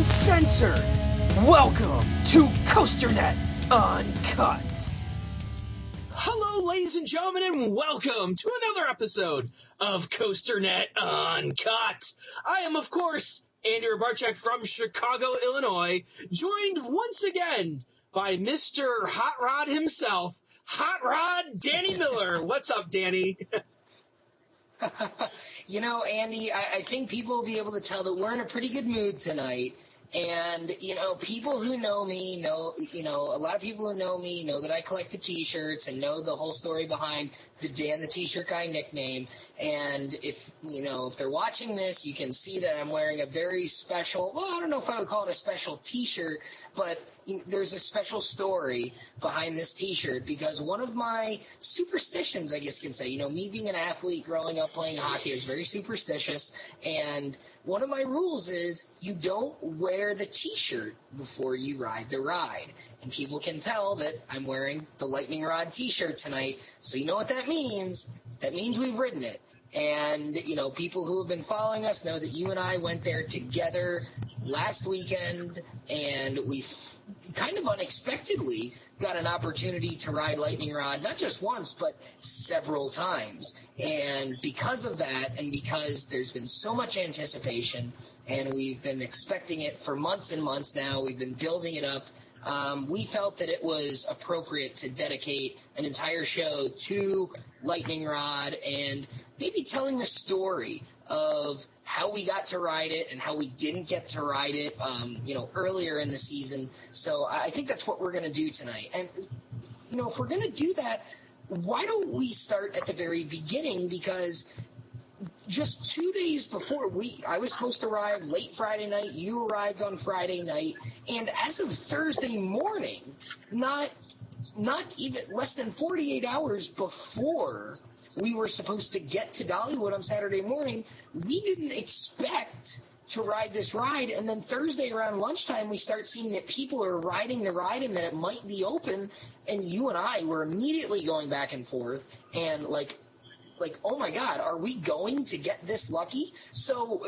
Uncensored. Welcome to CoasterNet Uncut. Hello, ladies and gentlemen, and welcome to another episode of CoasterNet Uncut. I am, of course, Andy Barchek from Chicago, Illinois, joined once again by Mr. Hot Rod himself, Hot Rod Danny Miller. What's up, Danny? You know, Andy, I think people will be able to tell that we're in a pretty good mood tonight. And, people who know me know, a lot of people who know me know that I collect the T-shirts and know the whole story behind the Dan the T-shirt guy nickname. And if they're watching this, you can see that I'm wearing a very special, well, I don't know if I would call it a special T-shirt, but there's a special story behind this T-shirt because one of my superstitions, I guess you can say, me being an athlete growing up playing hockey, is very superstitious. And one of my rules is you don't wear the T-shirt before you ride the ride. And people can tell that I'm wearing the Lightning Rod T-shirt tonight. So you know what that means? That means we've ridden it. And, people who have been following us know that you and I went there together last weekend, and we kind of unexpectedly got an opportunity to ride Lightning Rod, not just once, but several times. And because of that, and because there's been so much anticipation, and we've been expecting it for months and months now, we've been building it up, we felt that it was appropriate to dedicate an entire show to Lightning Rod and maybe telling the story of how we got to ride it and how we didn't get to ride it, earlier in the season. So I think that's what we're going to do tonight. And, if we're going to do that, why don't we start at the very beginning? Because just 2 days before, I was supposed to arrive late Friday night. You arrived on Friday night. And as of Thursday morning, not even less than 48 hours before we were supposed to get to Dollywood on Saturday morning, we didn't expect to ride this ride. And then Thursday around lunchtime, we start seeing that people are riding the ride and that it might be open. And you and I were immediately going back and forth and like, oh my God, are we going to get this lucky? So,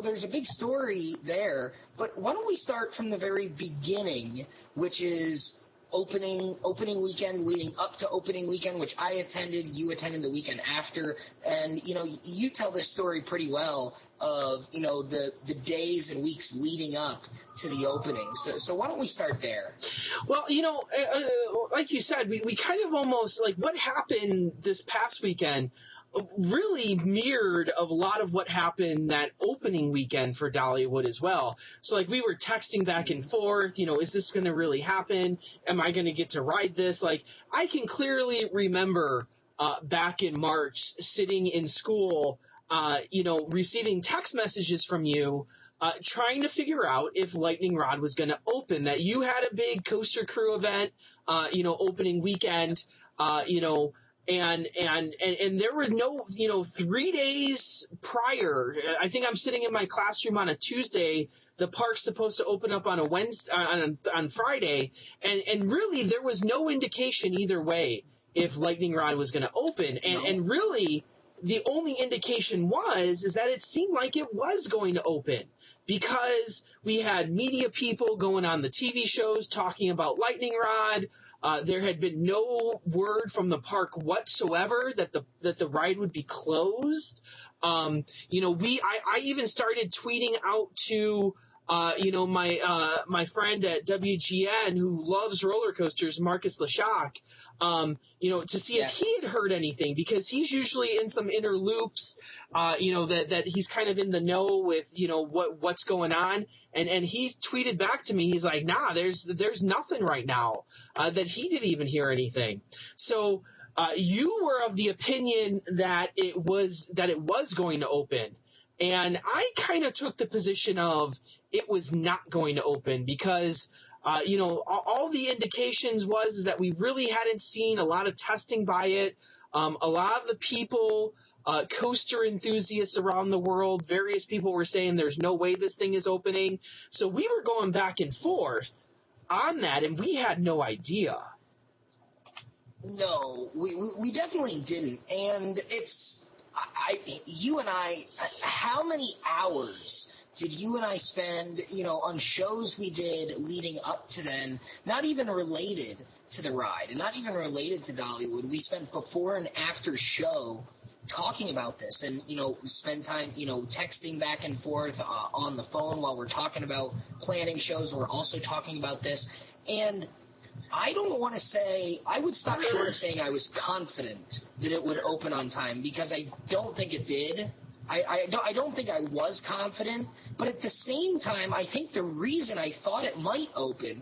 there's a big story there. But why don't we start from the very beginning, which is opening weekend, leading up to opening weekend, which I attended, you attended the weekend after, and you tell this story pretty well of the days and weeks leading up to the opening. So why don't we start there? Well, like you said, we kind of almost like what happened this past weekend really mirrored a lot of what happened that opening weekend for Dollywood as well. So like we were texting back and forth, is this going to really happen? Am I going to get to ride this? Like I can clearly remember back in March sitting in school, receiving text messages from you trying to figure out if Lightning Rod was going to open, that you had a big Coaster Crew event, opening weekend, and there were no, 3 days prior. I think I'm sitting in my classroom on a Tuesday. The park's supposed to open up on a Wednesday, on Friday, and really there was no indication either way if Lightning Rod was going to open, and really the only indication is that it seemed like it was going to open because we had media people going on the TV shows talking about Lightning Rod. There had been no word from the park whatsoever that the ride would be closed. I even started tweeting out to my friend at WGN who loves roller coasters, Marcus Leshock, to see if he had heard anything, because he's usually in some inner loops, that he's kind of in the know with, what's going on. And he tweeted back to me, he's like, nah, there's nothing right now, that he didn't even hear anything. So, you were of the opinion that it was going to open. And I kind of took the position of it was not going to open because, all the indications was that we really hadn't seen a lot of testing by it. A lot of the people, coaster enthusiasts around the world, various people were saying there's no way this thing is opening. So we were going back and forth on that, and we had no idea. No, we definitely didn't. And it's you and I, how many hours did you and I spend, on shows we did leading up to then, not even related to the ride and not even related to Dollywood? We spent before and after show talking about this and, spend time, texting back and forth on the phone while we're talking about planning shows. We're also talking about this. And I don't want to say, I would stop short of saying I was confident that it would open on time, because I don't think it did. I don't think I was confident, but at the same time, I think the reason I thought it might open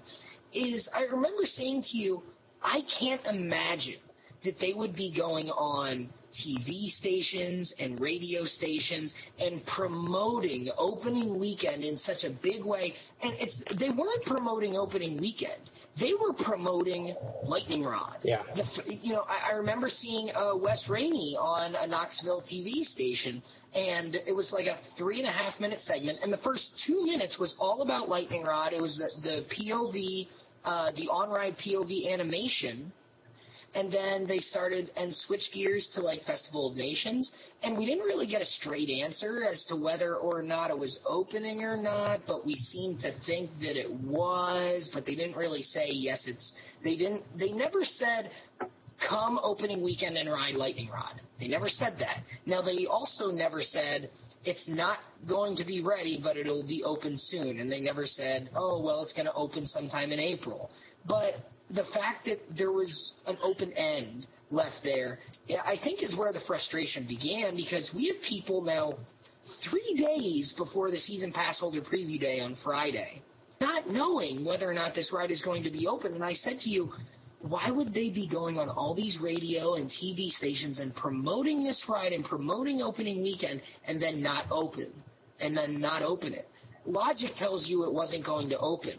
is I remember saying to you, I can't imagine that they would be going on TV stations and radio stations and promoting opening weekend in such a big way. And they weren't promoting opening weekend. They were promoting Lightning Rod. Yeah. I remember seeing Wes Rainey on a Knoxville TV station, and it was like a 3.5-minute segment, and the first 2 minutes was all about Lightning Rod. It was the POV, the on-ride POV animation, and then they started and switched gears to like Festival of Nations, and we didn't really get a straight answer as to whether or not it was opening or not, but we seemed to think that it was, but they didn't really say yes, they never said come opening weekend and ride Lightning Rod. They never said that. Now they also never said it's not going to be ready, but it'll be open soon, and they never said, oh, well, it's going to open sometime in April. But the fact that there was an open end left there, I think is where the frustration began, because we have people now 3 days before the season pass holder preview day on Friday, not knowing whether or not this ride is going to be open. And I said to you, why would they be going on all these radio and TV stations and promoting this ride and promoting opening weekend and then not open it? Logic tells you it wasn't going to open.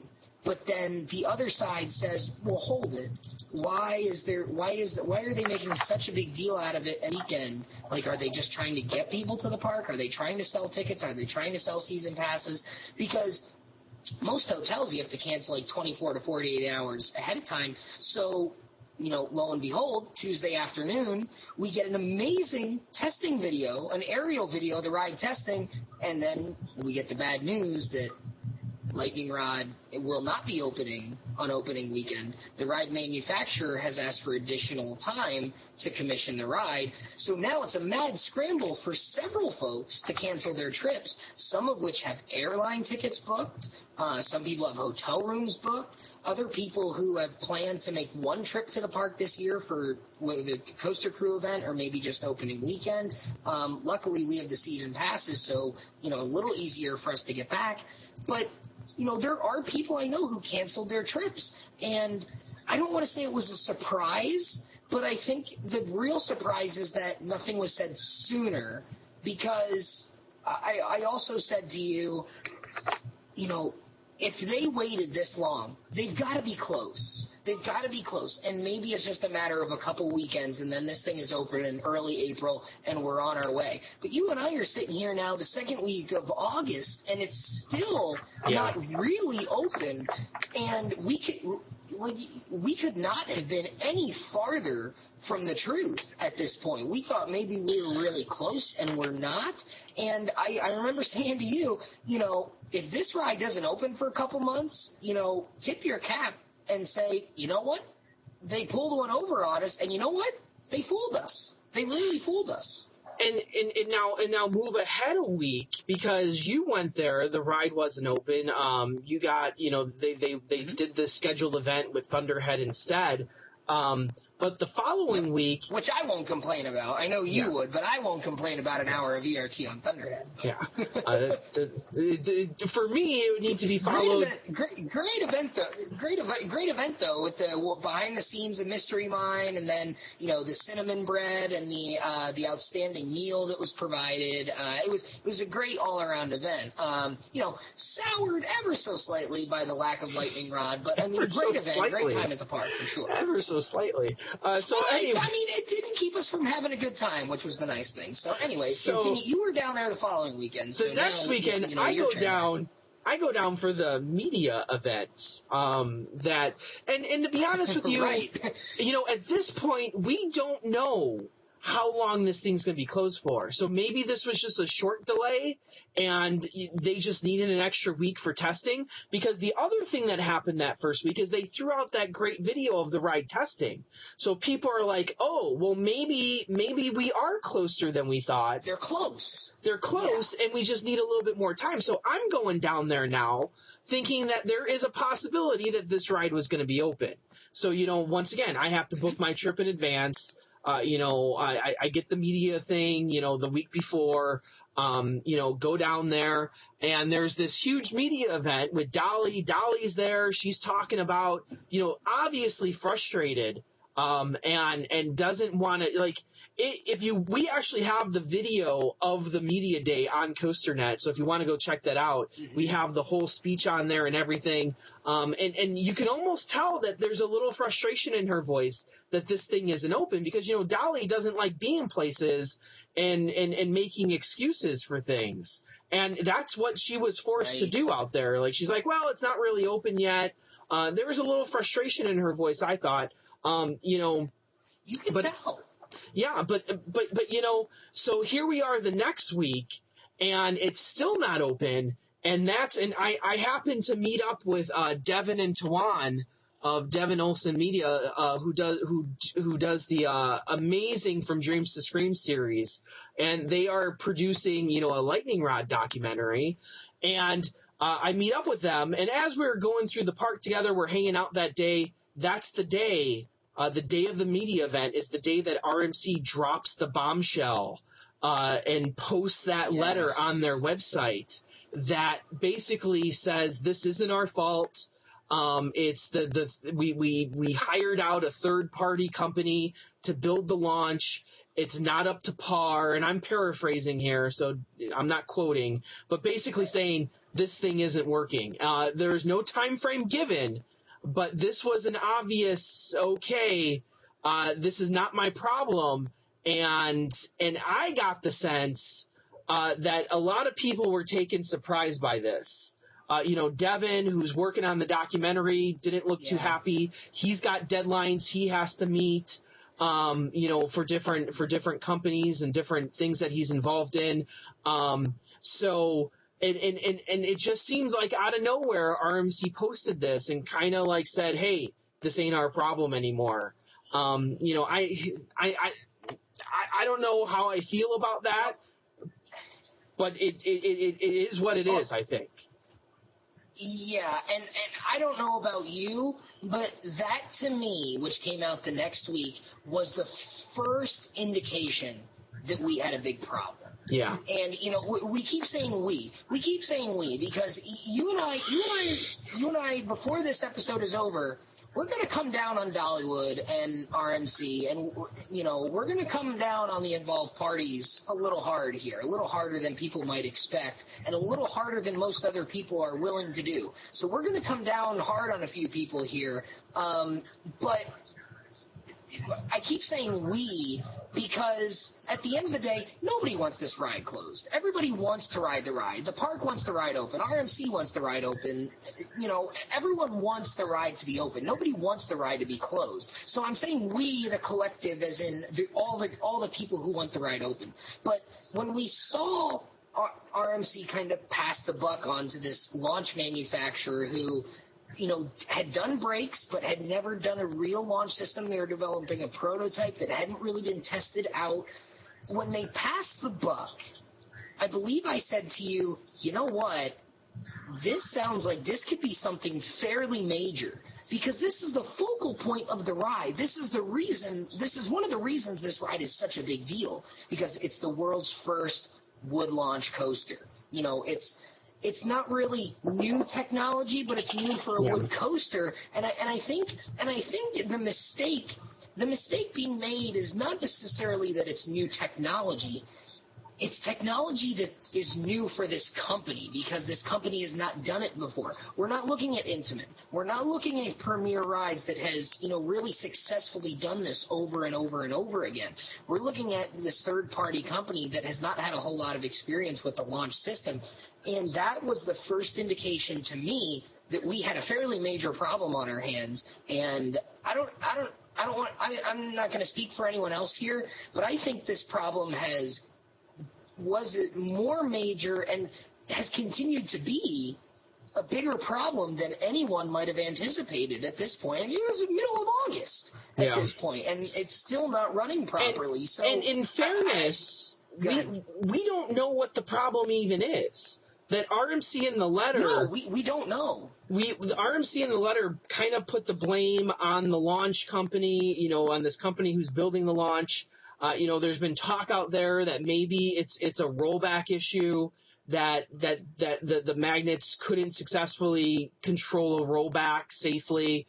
But then the other side says, well, hold it. Why are they making such a big deal out of it a weekend? Like, are they just trying to get people to the park? Are they trying to sell tickets? Are they trying to sell season passes? Because most hotels you have to cancel like 24 to 48 hours ahead of time. So, lo and behold, Tuesday afternoon, we get an amazing testing video, an aerial video of the ride testing, and then we get the bad news that Lightning Rod will not be opening on opening weekend. The ride manufacturer has asked for additional time to commission the ride. So now it's a mad scramble for several folks to cancel their trips, some of which have airline tickets booked. Some people have hotel rooms booked. Other people who have planned to make one trip to the park this year for whether the Coaster Crew event or maybe just opening weekend. Luckily, we have the season passes, so, a little easier for us to get back. But there are people I know who canceled their trips. And I don't want to say it was a surprise, but I think the real surprise is that nothing was said sooner, because I also said to you, if they waited this long, they've got to be close. They've got to be close. And maybe it's just a matter of a couple weekends, and then this thing is open in early April, and we're on our way. But you and I are sitting here now the second week of August, and it's still not really open. And we could not have been any farther from the truth at this point. We thought maybe we were really close, and we're not. And I remember saying to you, if this ride doesn't open for a couple months, tip your cap and say, you know what? They pulled one over on us, and you know what? They fooled us. They really fooled us. And now move ahead a week, because you went there. The ride wasn't open. You got, they did the scheduled event with Thunderhead instead. But the following week... Which I won't complain about. I know you would, but I won't complain about an hour of ERT on Thunderhead. Yeah. For me, it would need to be followed... Great event, though, with the behind-the-scenes of Mystery Mine, and then, the cinnamon bread and the outstanding meal that was provided. It was a great all-around event. Soured ever so slightly by the lack of Lightning Rod, but, great event, slightly. Great time at the park, for sure. Ever so slightly. Anyway. It didn't keep us from having a good time, which was the nice thing. So anyway, continue. You were down there the following weekend. So the next weekend, I go down for the media events. And to be honest with you, right. At this point, we don't know how long this thing's going to be closed for. So maybe this was just a short delay and they just needed an extra week for testing, because the other thing that happened that first week is they threw out that great video of the ride testing. So people are like, oh, well, maybe we are closer than we thought. They're close. And we just need a little bit more time. So I'm going down there now thinking that there is a possibility that this ride was going to be open. So, once again, I have to book my trip in advance. I get the media thing, the week before, go down there, and there's this huge media event with Dolly. Dolly's there. She's talking about, obviously frustrated, and doesn't want to, we actually have the video of the media day on CoasterNet. So if you want to go check that out, we have the whole speech on there and everything. And you can almost tell that there's a little frustration in her voice that this thing isn't open, because, Dolly doesn't like being places and making excuses for things. And that's what she was forced to do out there. Like, she's like, well, it's not really open yet. There was a little frustration in her voice, I thought. You can tell. Yeah, but so here we are the next week, and it's still not open, and I happen to meet up with Devin and Tawan of Devin Olson Media, who does the amazing From Dreams to Scream series, and they are producing a lightning rod documentary, and I meet up with them, and as we're going through the park together, we're hanging out that day. That's the day. The day of the media event is the day that RMC drops the bombshell and posts that letter on their website that basically says this isn't our fault. It's we hired out a third party company to build the launch. It's not up to par, and I'm paraphrasing here, so I'm not quoting, but basically saying this thing isn't working. There's no time frame given. But this was an obvious, this is not my problem. And I got the sense that a lot of people were taken surprised by this. Devin, who's working on the documentary, didn't look too happy. He's got deadlines he has to meet, for different companies and different things that he's involved in. And it just seems like out of nowhere, RMC posted this and kind of like said, "Hey, this ain't our problem anymore." I don't know how I feel about that, but it is what it is, I think. Yeah, and I don't know about you, but that to me, which came out the next week, was the first indication that we had a big problem. Yeah. And, we keep saying we. We keep saying we because you and I, before this episode is over, we're going to come down on Dollywood and RMC, and, we're going to come down on the involved parties a little hard here, a little harder than people might expect, and a little harder than most other people are willing to do. So we're going to come down hard on a few people here, but I keep saying we because at the end of the day, nobody wants this ride closed. Everybody wants to ride the ride. The park wants the ride open. RMC wants the ride open. Everyone wants the ride to be open. Nobody wants the ride to be closed. So I'm saying we, the collective, as in all the people who want the ride open. But when we saw RMC kind of pass the buck on to this launch manufacturer who had done brakes but had never done a real launch system. They were developing a prototype that hadn't really been tested out. When they passed the buck, I believe I said to you, you know what? This sounds like this could be something fairly major because this is the focal point of the ride. This is one of the reasons this ride is such a big deal because it's the world's first wood launch coaster. It's not really new technology, but it's new for a wood coaster. And I think the mistake being made is not necessarily that it's new technology. It's technology that is new for this company because this company has not done it before. We're not looking at Intamin. We're not looking at Premier Rides that has, really successfully done this over and over and over again. We're looking at this third-party company that has not had a whole lot of experience with the launch system. And that was the first indication to me that we had a fairly major problem on our hands. And I I'm not going to speak for anyone else here, but I think this problem was more major and has continued to be a bigger problem than anyone might have anticipated at this point. I mean, it was the middle of August at this point, and it's still not running properly. And in fairness, we don't know what the problem even is. That RMC in the letter... No, we don't know. The RMC in the letter kind of put the blame on the launch company, on this company who's building the launch. There's been talk out there that maybe it's a rollback issue, that the magnets couldn't successfully control a rollback safely.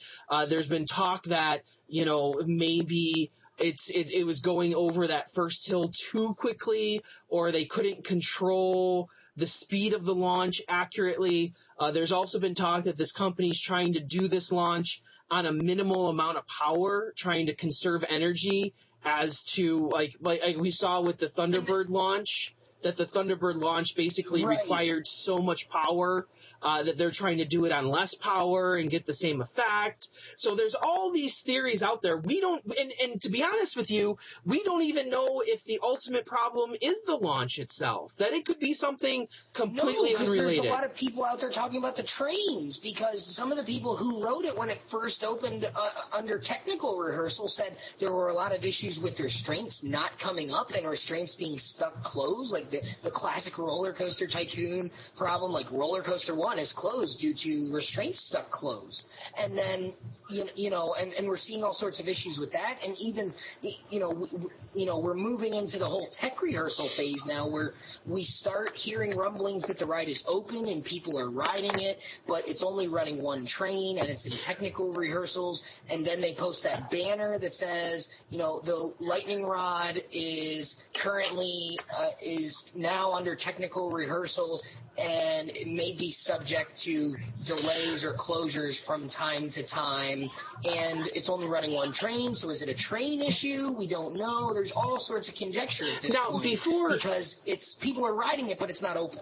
There's been talk that, maybe it was going over that first hill too quickly, or they couldn't control the speed of the launch accurately. There's also been talk that this company's trying to do this launch on a minimal amount of power, trying to conserve energy, as to like we saw with the Thunderbird launch, that the Thunderbird launch basically required so much power that they're trying to do it on less power and get the same effect. So there's all these theories out there. We don't, and to be honest with you, we don't even know if the ultimate problem is the launch itself, that it could be something completely unrelated. There's a lot of people out there talking about the trains, because some of the people who wrote it when it first opened under technical rehearsal said there were a lot of issues with restraints not coming up and restraints being stuck closed, like the classic Roller Coaster Tycoon problem, like Roller Coaster 1 is closed due to restraints stuck closed. And then, and we're seeing all sorts of issues with that. And even, we're moving into the whole tech rehearsal phase now, where we start hearing rumblings that the ride is open and people are riding it, but it's only running one train and it's in technical rehearsals. And then they post that banner that says, the lightning rod is currently is now under technical rehearsals, and it may be subject to delays or closures from time to time, and it's only running one train. So is it a train issue? We don't know. There's all sorts of conjecture at this point, because people are riding it, but it's not open.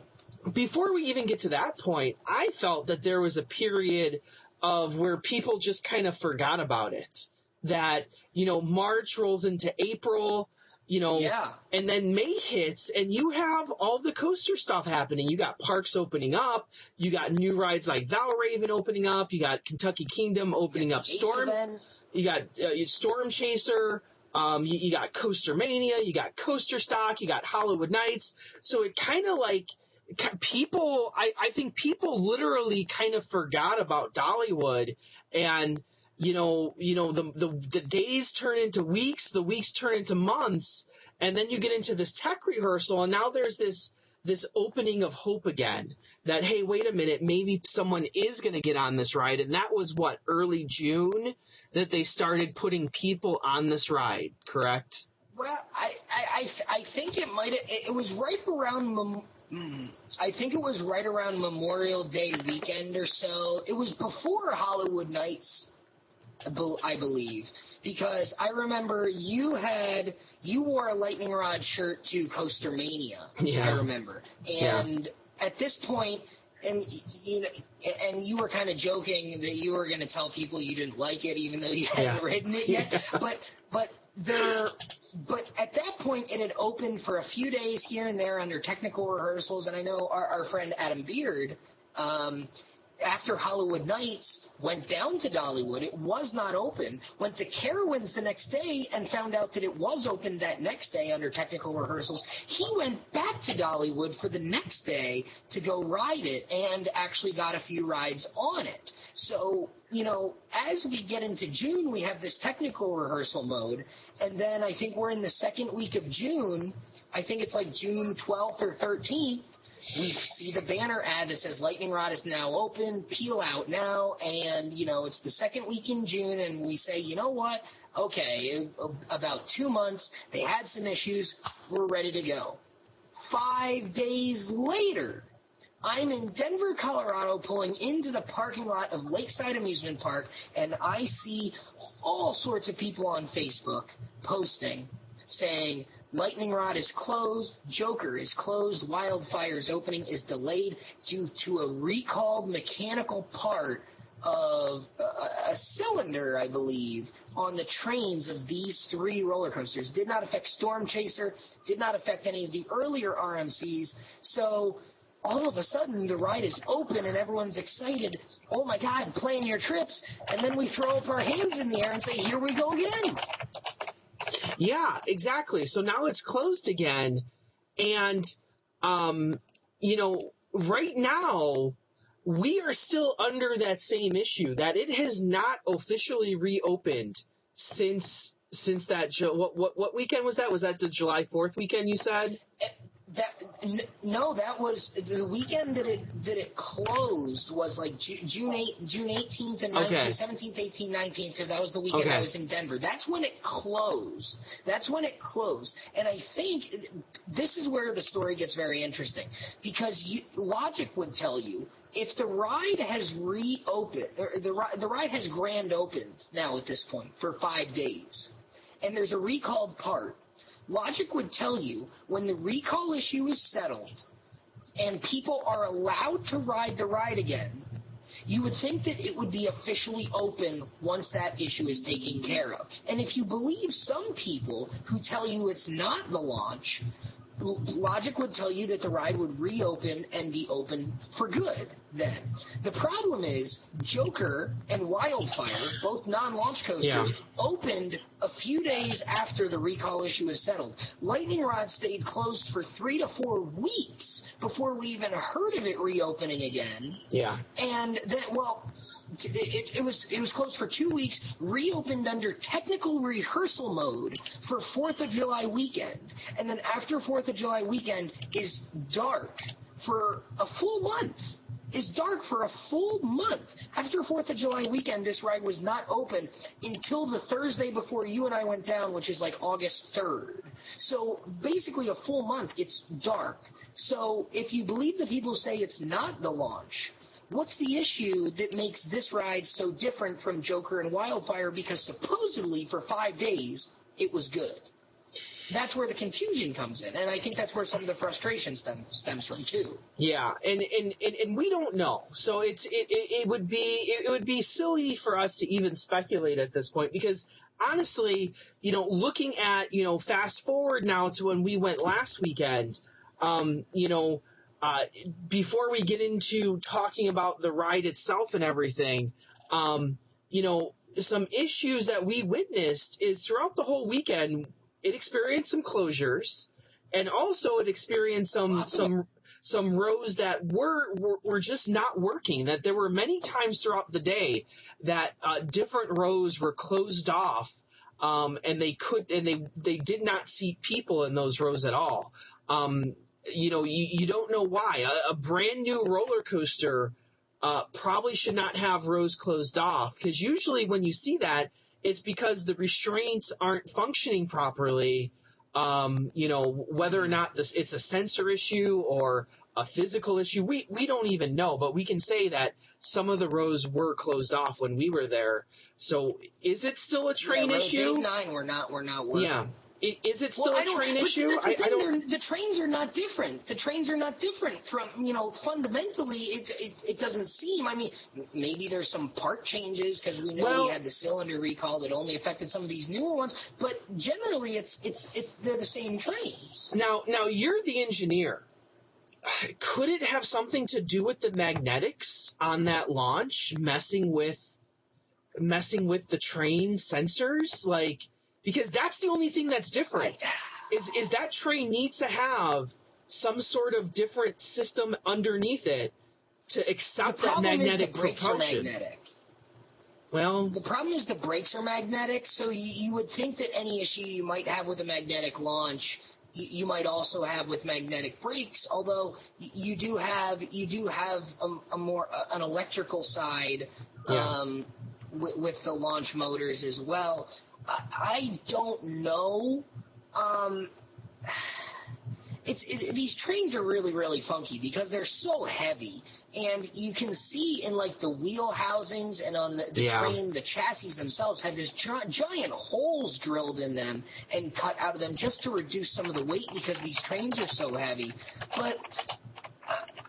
Before we even get to that point, I felt that there was a period of where people just kind of forgot about it. That, March rolls into April, and then May hits, and you have all the coaster stuff happening. You got parks opening up. You got new rides like Valraven opening up. You got Kentucky Kingdom opening up. You got Storm Chaser. You got Coaster Mania. You got Coaster Stock. You got Hollywood Nights. So it kind of like people. I think people literally kind of forgot about Dollywood, and the days turn into weeks, the weeks turn into months, and then you get into this tech rehearsal, and now there's this opening of hope again, that, hey, wait a minute, maybe someone is going to get on this ride. And that was early June that they started putting people on this ride, correct? Well, I think it was right around I think it was right around Memorial Day weekend or so. It was before Hollywood Nights, I believe, because I remember you wore a Lightning Rod shirt to Coaster Mania. Yeah. I remember, and at this point, and you were kind of joking that you were going to tell people you didn't like it, even though you hadn't ridden it yet. But at that point, it had opened for a few days here and there under technical rehearsals, and I know our friend Adam Beard, after Hollywood Nights, went down to Dollywood. It was not open. Went to Carowinds the next day and found out that it was open that next day under technical rehearsals. He went back to Dollywood for the next day to go ride it, and actually got a few rides on it. So, as we get into June, we have this technical rehearsal mode, and then I think we're in the second week of June. I think it's like June 12th or 13th. We see the banner ad that says Lightning Rod is now open, peel out now, and, it's the second week in June, and we say, you know what? Okay, about 2 months, they had some issues, we're ready to go. 5 days later, I'm in Denver, Colorado, pulling into the parking lot of Lakeside Amusement Park, and I see all sorts of people on Facebook posting, saying, Lightning Rod is closed, Joker is closed, Wildfire's opening is delayed due to a recalled mechanical part of a cylinder, I believe, on the trains of these 3 roller coasters. Did not affect Storm Chaser, did not affect any of the earlier RMCs. So all of a sudden, the ride is open and everyone's excited. Oh my God, plan your trips. And then we throw up our hands in the air and say, here we go again. Yeah, exactly. So now it's closed again. And, right now, we are still under that same issue that it has not officially reopened since that. What weekend was that? Was that the July 4th weekend you said? No, that was the weekend that it closed was like June 18th and 19th, Okay. 17th, 18th, 19th, because that was the weekend Okay. I was in Denver. That's when it closed. And I think this is where the story gets very interesting, because logic would tell you if the ride has reopened, or the ride has grand opened now at this point for 5 days, and there's a recalled part. Logic would tell you when the recall issue is settled and people are allowed to ride the ride again, you would think that it would be officially open once that issue is taken care of. And if you believe some people who tell you it's not the launch, logic would tell you that the ride would reopen and be open for good then. The problem is Joker and Wildfire, both non-launch coasters, opened a few days after the recall issue was settled. Lightning Rod stayed closed for 3 to 4 weeks before we even heard of it reopening again. Yeah. And then, it was closed for 2 weeks, reopened under technical rehearsal mode for 4th of July weekend. And then after 4th of July weekend is dark for a full month. After 4th of July weekend, this ride was not open until the Thursday before you and I went down, which is like August 3rd. So basically a full month, it's dark. So if you believe the people say it's not the launch, what's the issue that makes this ride so different from Joker and Wildfire? Because supposedly for 5 days, it was good. That's where the confusion comes in, and I think that's where some of the frustration stems from too. Yeah, and we don't know, so it would be silly for us to even speculate at this point, because honestly, looking at fast forward now to when we went last weekend, before we get into talking about the ride itself and everything, some issues that we witnessed is throughout the whole weekend. It experienced some closures, and also it experienced some rows that were just not working. That there were many times throughout the day that different rows were closed off, and they did not see people in those rows at all. You don't know why. A brand new roller coaster probably should not have rows closed off, because usually when you see that, it's because the restraints aren't functioning properly, whether or not it's a sensor issue or a physical issue. We don't even know, but we can say that some of the rows were closed off when we were there. So is it still a train issue? Rows 8 and 9 were not working. Yeah. Is it still a train issue? The trains are not different. The trains are not different from, fundamentally, it doesn't seem. I mean, maybe there's some part changes because we know we had the cylinder recall that only affected some of these newer ones, but generally they're the same trains. Now you're the engineer. Could it have something to do with the magnetics on that launch messing with the train sensors? Because that's the only thing that's different, is that train needs to have some sort of different system underneath it to accept that magnetic propulsion. Well, the problem is the brakes are magnetic, so you would think that any issue you might have with a magnetic launch, you might also have with magnetic brakes. Although you do have an electrical side with the launch motors as well. I don't know. These trains are really, really funky because they're so heavy, and you can see in the wheel housings and on the train, the chassis themselves have this giant holes drilled in them and cut out of them just to reduce some of the weight because these trains are so heavy. But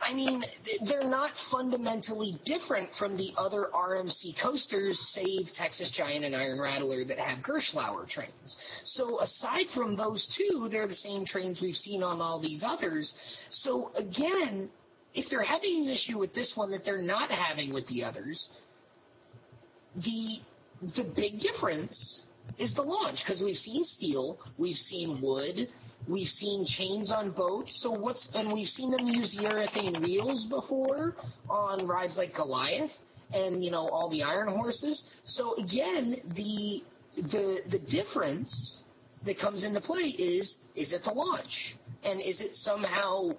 I mean, they're not fundamentally different from the other RMC coasters, save Texas Giant and Iron Rattler, that have Gerstlauer trains. So aside from those two, they're the same trains we've seen on all these others. So again, if they're having an issue with this one that they're not having with the others, the big difference is the launch, because we've seen steel, we've seen wood, we've seen chains on boats. And we've seen them use urethane wheels before on rides like Goliath and, all the Iron Horses. So again, the difference that comes into play is it the launch? And is it somehow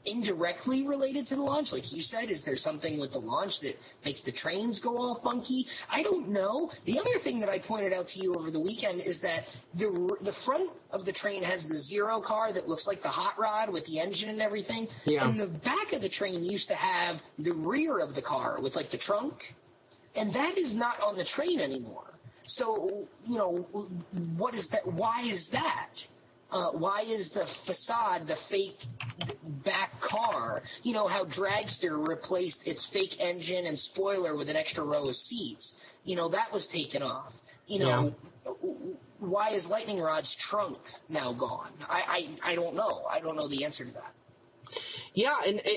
indirectly related to the launch? Like you said, is there something with the launch that makes the trains go all funky? I don't know. The other thing that I pointed out to you over the weekend is that the front of the train has the Zero car that looks like the hot rod with the engine and everything. Yeah. And the back of the train used to have the rear of the car with like the trunk. And that is not on the train anymore. So, what is that? Why is that? Why is the facade the fake back car? How Dragster replaced its fake engine and spoiler with an extra row of seats. That was taken off. Why is Lightning Rod's trunk now gone? I don't know. I don't know the answer to that. Yeah,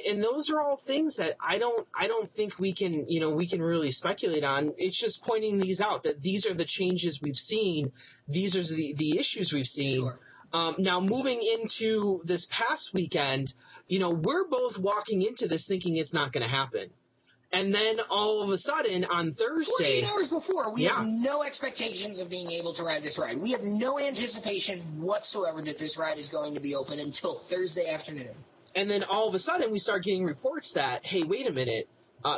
and those are all things that I don't think we can really speculate on. It's just pointing these out, that these are the changes we've seen. These are the issues we've seen. Sure. Now, moving into this past weekend, we're both walking into this thinking it's not going to happen. And then all of a sudden on Thursday, 48 hours before, we have no expectations of being able to ride this ride. We have no anticipation whatsoever that this ride is going to be open until Thursday afternoon. And then all of a sudden we start getting reports that, hey, wait a minute.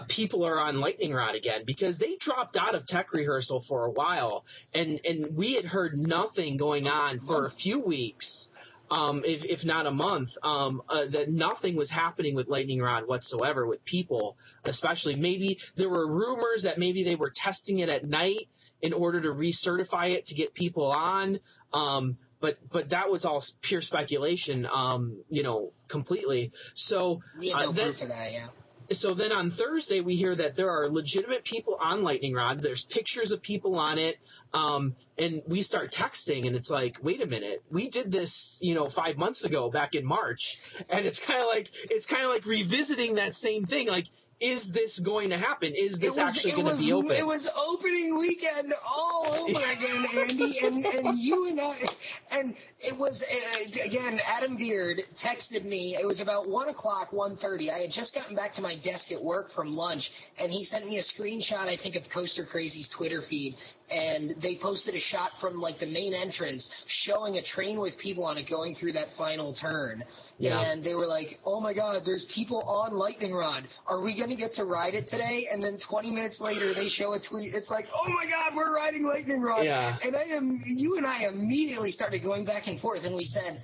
People are on Lightning Rod again, because they dropped out of tech rehearsal for a while, and we had heard nothing going on for a few weeks, if not a month, that nothing was happening with Lightning Rod whatsoever with people, especially. Maybe there were rumors that maybe they were testing it at night in order to recertify it to get people on, but that was all pure speculation, completely. So we had no proof of that, yeah. So then on Thursday, we hear that there are legitimate people on Lightning Rod. There's pictures of people on it. And we start texting, and it's like, wait a minute, we did this, 5 months ago back in March. And it's kind of like revisiting that same thing. Like, is this going to happen? Is this actually going to be open? It was opening weekend all over again, Andy, and you and I, and it was, again, Adam Beard texted me. It was about 1 o'clock, 1:30. I had just gotten back to my desk at work from lunch, and he sent me a screenshot, I think, of Coaster Crazy's Twitter feed, and they posted a shot from, like, the main entrance showing a train with people on it going through that final turn. Yeah. And they were like, oh, my God, there's people on Lightning Rod. Are we going to get to ride it today? And then 20 minutes later, they show a tweet. It's like, oh, my God, we're riding Lightning Rod. Yeah. And you and I immediately started going back and forth, and we said,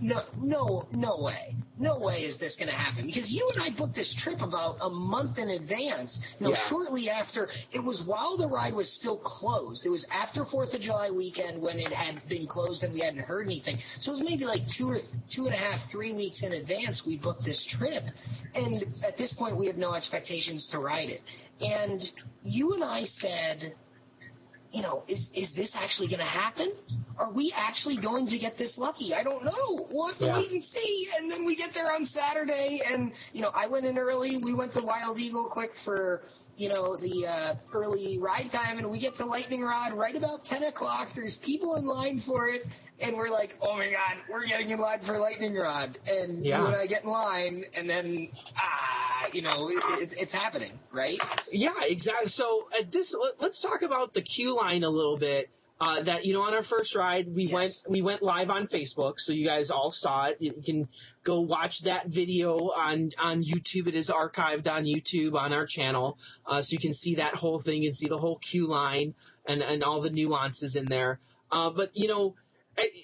no way. No way is this going to happen, because you and I booked this trip about a month in advance. Shortly after, it was while the ride was still closed. It was after 4th of July weekend when it had been closed and we hadn't heard anything. So it was maybe like 2.5, 3 weeks in advance we booked this trip. And at this point, we have no expectations to ride it. And you and I said, is this actually going to happen? Are we actually going to get this lucky? I don't know. We'll have to wait and see. And then we get there on Saturday, and, I went in early. We went to Wild Eagle quick for, the early ride time, and we get to Lightning Rod right about 10 o'clock. There's people in line for it, and we're like, oh, my God, we're getting in line for Lightning Rod. And you and I get in line, and then, it's happening, right? Yeah, exactly. So let's talk about the queue line a little bit. That on our first ride we went live on Facebook, so you guys all saw it. You can go watch that video on YouTube. It is archived on YouTube on our channel, so you can see that whole thing and see the whole queue line and all the nuances in there. But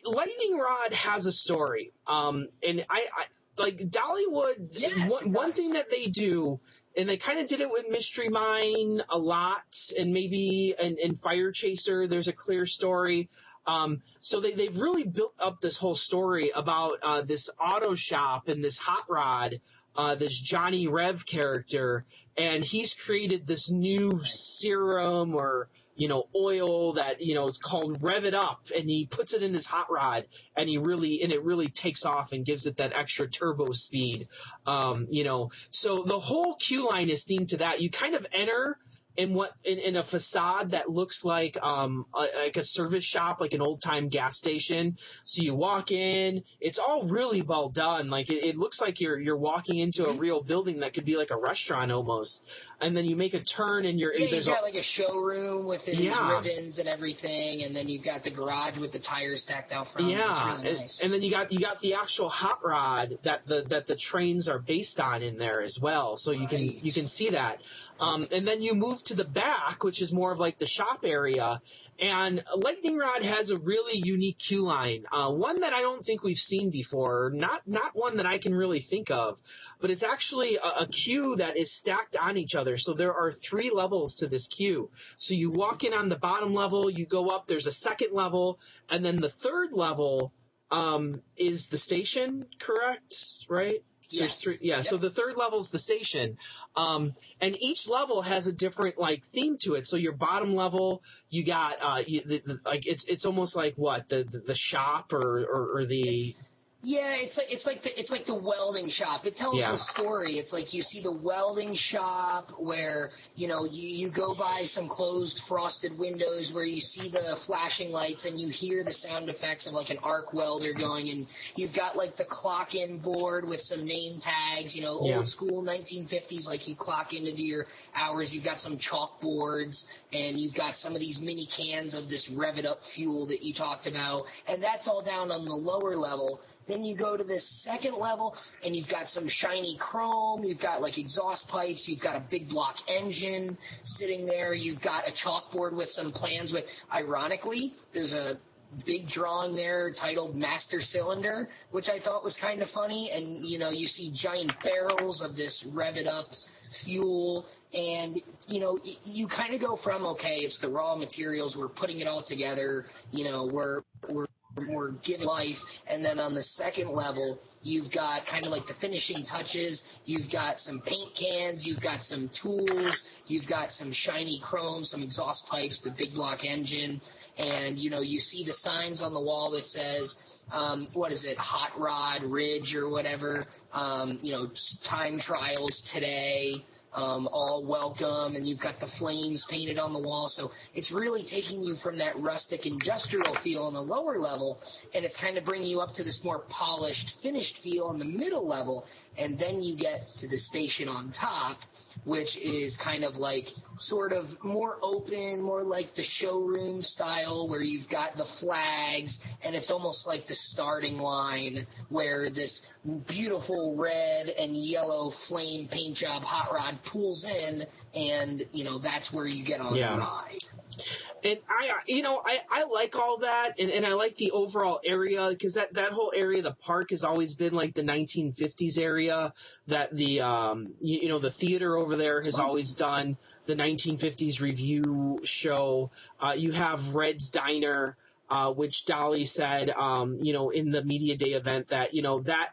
Lightning Rod has a story, and I like Dollywood. Yes, one thing that they do. And they kind of did it with Mystery Mine a lot, and maybe in Fire Chaser there's a clear story. So they've really built up this whole story about this auto shop and this hot rod, this Johnny Rev character, and he's created this new serum or oil that is called Rev It Up, and he puts it in his hot rod, and it really takes off and gives it that extra turbo speed. So the whole queue line is themed to that. You kind of enter in a facade that looks like a service shop, like an old time gas station. So you walk in, it's all really well done. Like it looks like you're walking into a real building that could be like a restaurant almost. And then you make a turn and you've got like a showroom with its ribbons and everything, and then you've got the garage with the tires stacked out front. Yeah, it's really nice. And then you got the actual hot rod that the trains are based on in there as well. So you can see that. And then you move to the back, which is more of like the shop area. And Lightning Rod has a really unique queue line, one that I don't think we've seen before, not one that I can really think of, but it's actually a queue that is stacked on each other. So there are 3 levels to this queue. So you walk in on the bottom level, you go up, there's a second level, and then the third level is the station, correct? Right? Yes. There's 3, yeah. Yep. So the third level is the station, and each level has a different theme to it. So your bottom level, you got it's almost like what the shop or the. It's like the welding shop. It tells a story. It's like you see the welding shop where you go by some closed frosted windows where you see the flashing lights and you hear the sound effects of like an arc welder going, and you've got like the clock in board with some name tags, old school 1950s, like you clock into your hours. You've got some chalkboards and you've got some of these mini cans of this Rev It Up fuel that you talked about, and that's all down on the lower level. Then you go to this second level, and you've got some shiny chrome. You've got, like, exhaust pipes. You've got a big block engine sitting there. You've got a chalkboard with some plans with, ironically, there's a big drawing there titled Master Cylinder, which I thought was kind of funny. And, you see giant barrels of this Rev It Up fuel. And, you kind of go from, okay, it's the raw materials. We're putting it all together. We're giving life, and then on the second level, you've got kind of like the finishing touches. You've got some paint cans, you've got some tools, you've got some shiny chrome, some exhaust pipes, the big block engine, and you see the signs on the wall that says, Hot Rod Ridge or whatever, time trials today. All welcome, and you've got the flames painted on the wall. So it's really taking you from that rustic industrial feel on the lower level, and it's kind of bringing you up to this more polished, finished feel on the middle level. And then you get to the station on top, which is kind of like sort of more open, more like the showroom style, where you've got the flags, and it's almost like the starting line where this beautiful red and yellow flame paint job hot rod pulls in, and that's where you get on the ride. And I like all that, and I like the overall area, because that whole area of the park has always been like the 1950s area that the the theater over there has always done the 1950s review show. You have Red's Diner, which Dolly said, in the media day event that,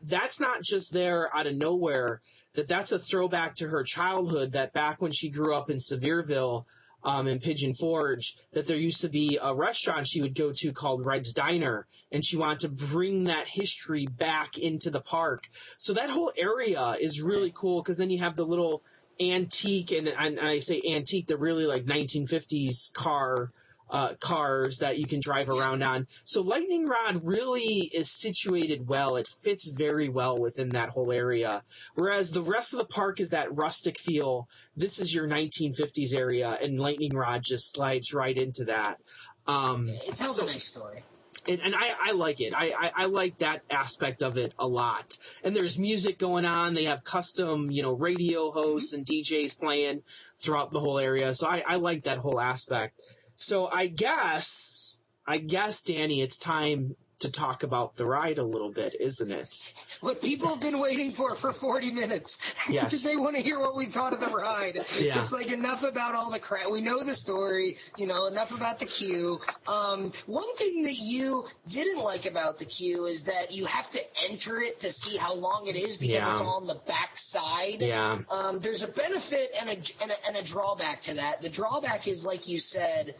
that's not just there out of nowhere, that's a throwback to her childhood, that back when she grew up in Sevierville, in Pigeon Forge, that there used to be a restaurant she would go to called Red's Diner, and she wanted to bring that history back into the park. So that whole area is really cool, because then you have the little antique, and I say antique, they're really like 1950s cars that you can drive around on. So Lightning Rod really is situated well. It fits very well within that whole area. Whereas the rest of the park is that rustic feel. This is your 1950s area, and Lightning Rod just slides right into that. It tells a nice story. And I like it. I like that aspect of it a lot. And there's music going on. They have custom, radio hosts and DJs playing throughout the whole area. So I like that whole aspect. So I guess, Danny, it's time to talk about the ride a little bit, isn't it? What people have been waiting for 40 minutes. Yes. They want to hear what we thought of the ride. Yeah. It's like enough about all the crap. We know the story, enough about the queue. One thing that you didn't like about the queue is that you have to enter it to see how long it is because it's all on the back side. Yeah. There's a benefit and a drawback to that. The drawback is, like you said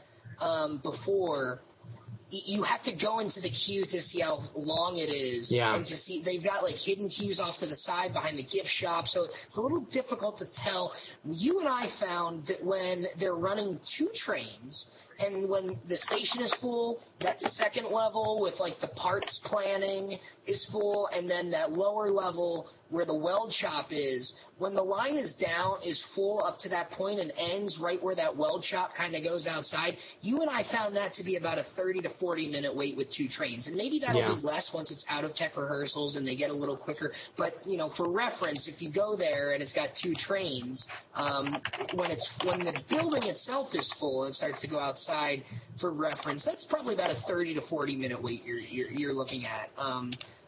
before, you have to go into the queue to see how long it is. Yeah. And to see, they've got like hidden queues off to the side behind the gift shop. So it's a little difficult to tell. You and I found that when they're running 2 trains and when the station is full, that second level with like the parts planning is full, and then that lower level where the weld shop is, when the line is down, is full up to that point and ends right where that weld shop kind of goes outside. You and I found that to be about a 30 to 40 minute wait with 2 trains. And maybe that'll be less once it's out of tech rehearsals and they get a little quicker. But, for reference, if you go there and it's got 2 trains, when the building itself is full and it starts to go outside, for reference, that's probably about a 30 to 40 minute wait you're looking at.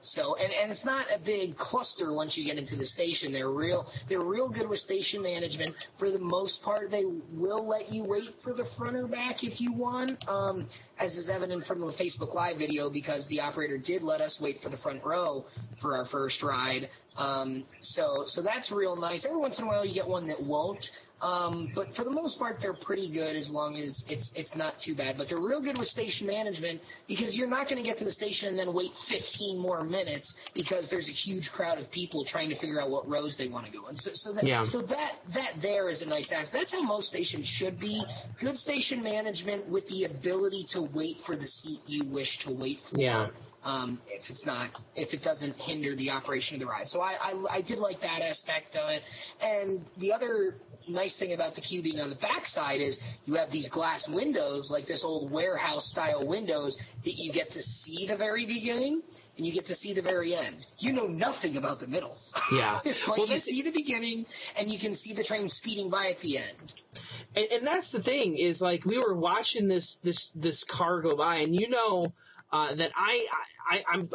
So and it's not a big cluster once you get into the station. They're real good with station management. For the most part, they will let you wait for the front or back if you want, as is evident from the Facebook Live video, because the operator did let us wait for the front row for our first ride. So that's real nice. Every once in a while you get one that won't. But for the most part, they're pretty good as long as it's not too bad. But they're real good with station management because you're not going to get to the station and then wait 15 more minutes because there's a huge crowd of people trying to figure out what rows they want to go in. So that there is a nice aspect. That's how most stations should be. Good station management with the ability to wait for the seat you wish to wait for. Yeah. If it doesn't hinder the operation of the ride. So I did like that aspect of it. And the other nice thing about the queue being on the backside is you have these glass windows, like this old warehouse style windows, that you get to see the very beginning and you get to see the very end. You know nothing about the middle. Yeah. But you see the beginning and you can see the train speeding by at the end. And that's the thing is, like, we were watching this car go by, and that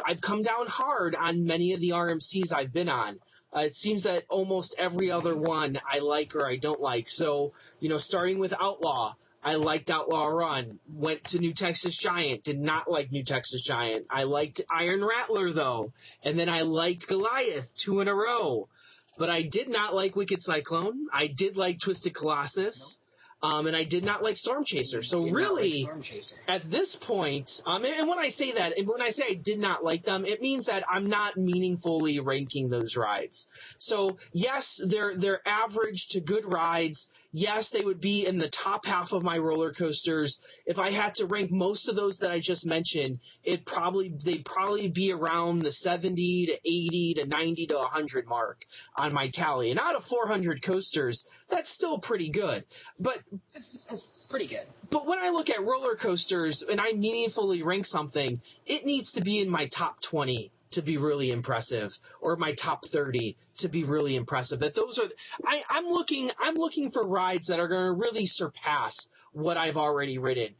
I've come down hard on many of the RMCs I've been on. It seems that almost every other one I like or I don't like. So, starting with Outlaw, I liked Outlaw Run. Went to New Texas Giant, did not like New Texas Giant. I liked Iron Rattler, though. And then I liked Goliath 2 in a row. But I did not like Wicked Cyclone. I did like Twisted Colossus. And I did not like Storm Chaser. So really, at this point, and when I say that, and when I say I did not like them, it means that I'm not meaningfully ranking those rides. So yes, they're average to good rides. Yes, they would be in the top half of my roller coasters. If I had to rank most of those that I just mentioned, they'd probably be around the 70 to 80 to 90 to 100 mark on my tally. And out of 400 coasters, that's still pretty good. But it's pretty good. But when I look at roller coasters and I meaningfully rank something, it needs to be in my top 20 to be really impressive, or my top 30 to be really impressive. That those are, I'm looking for rides that are going to really surpass what I've already ridden.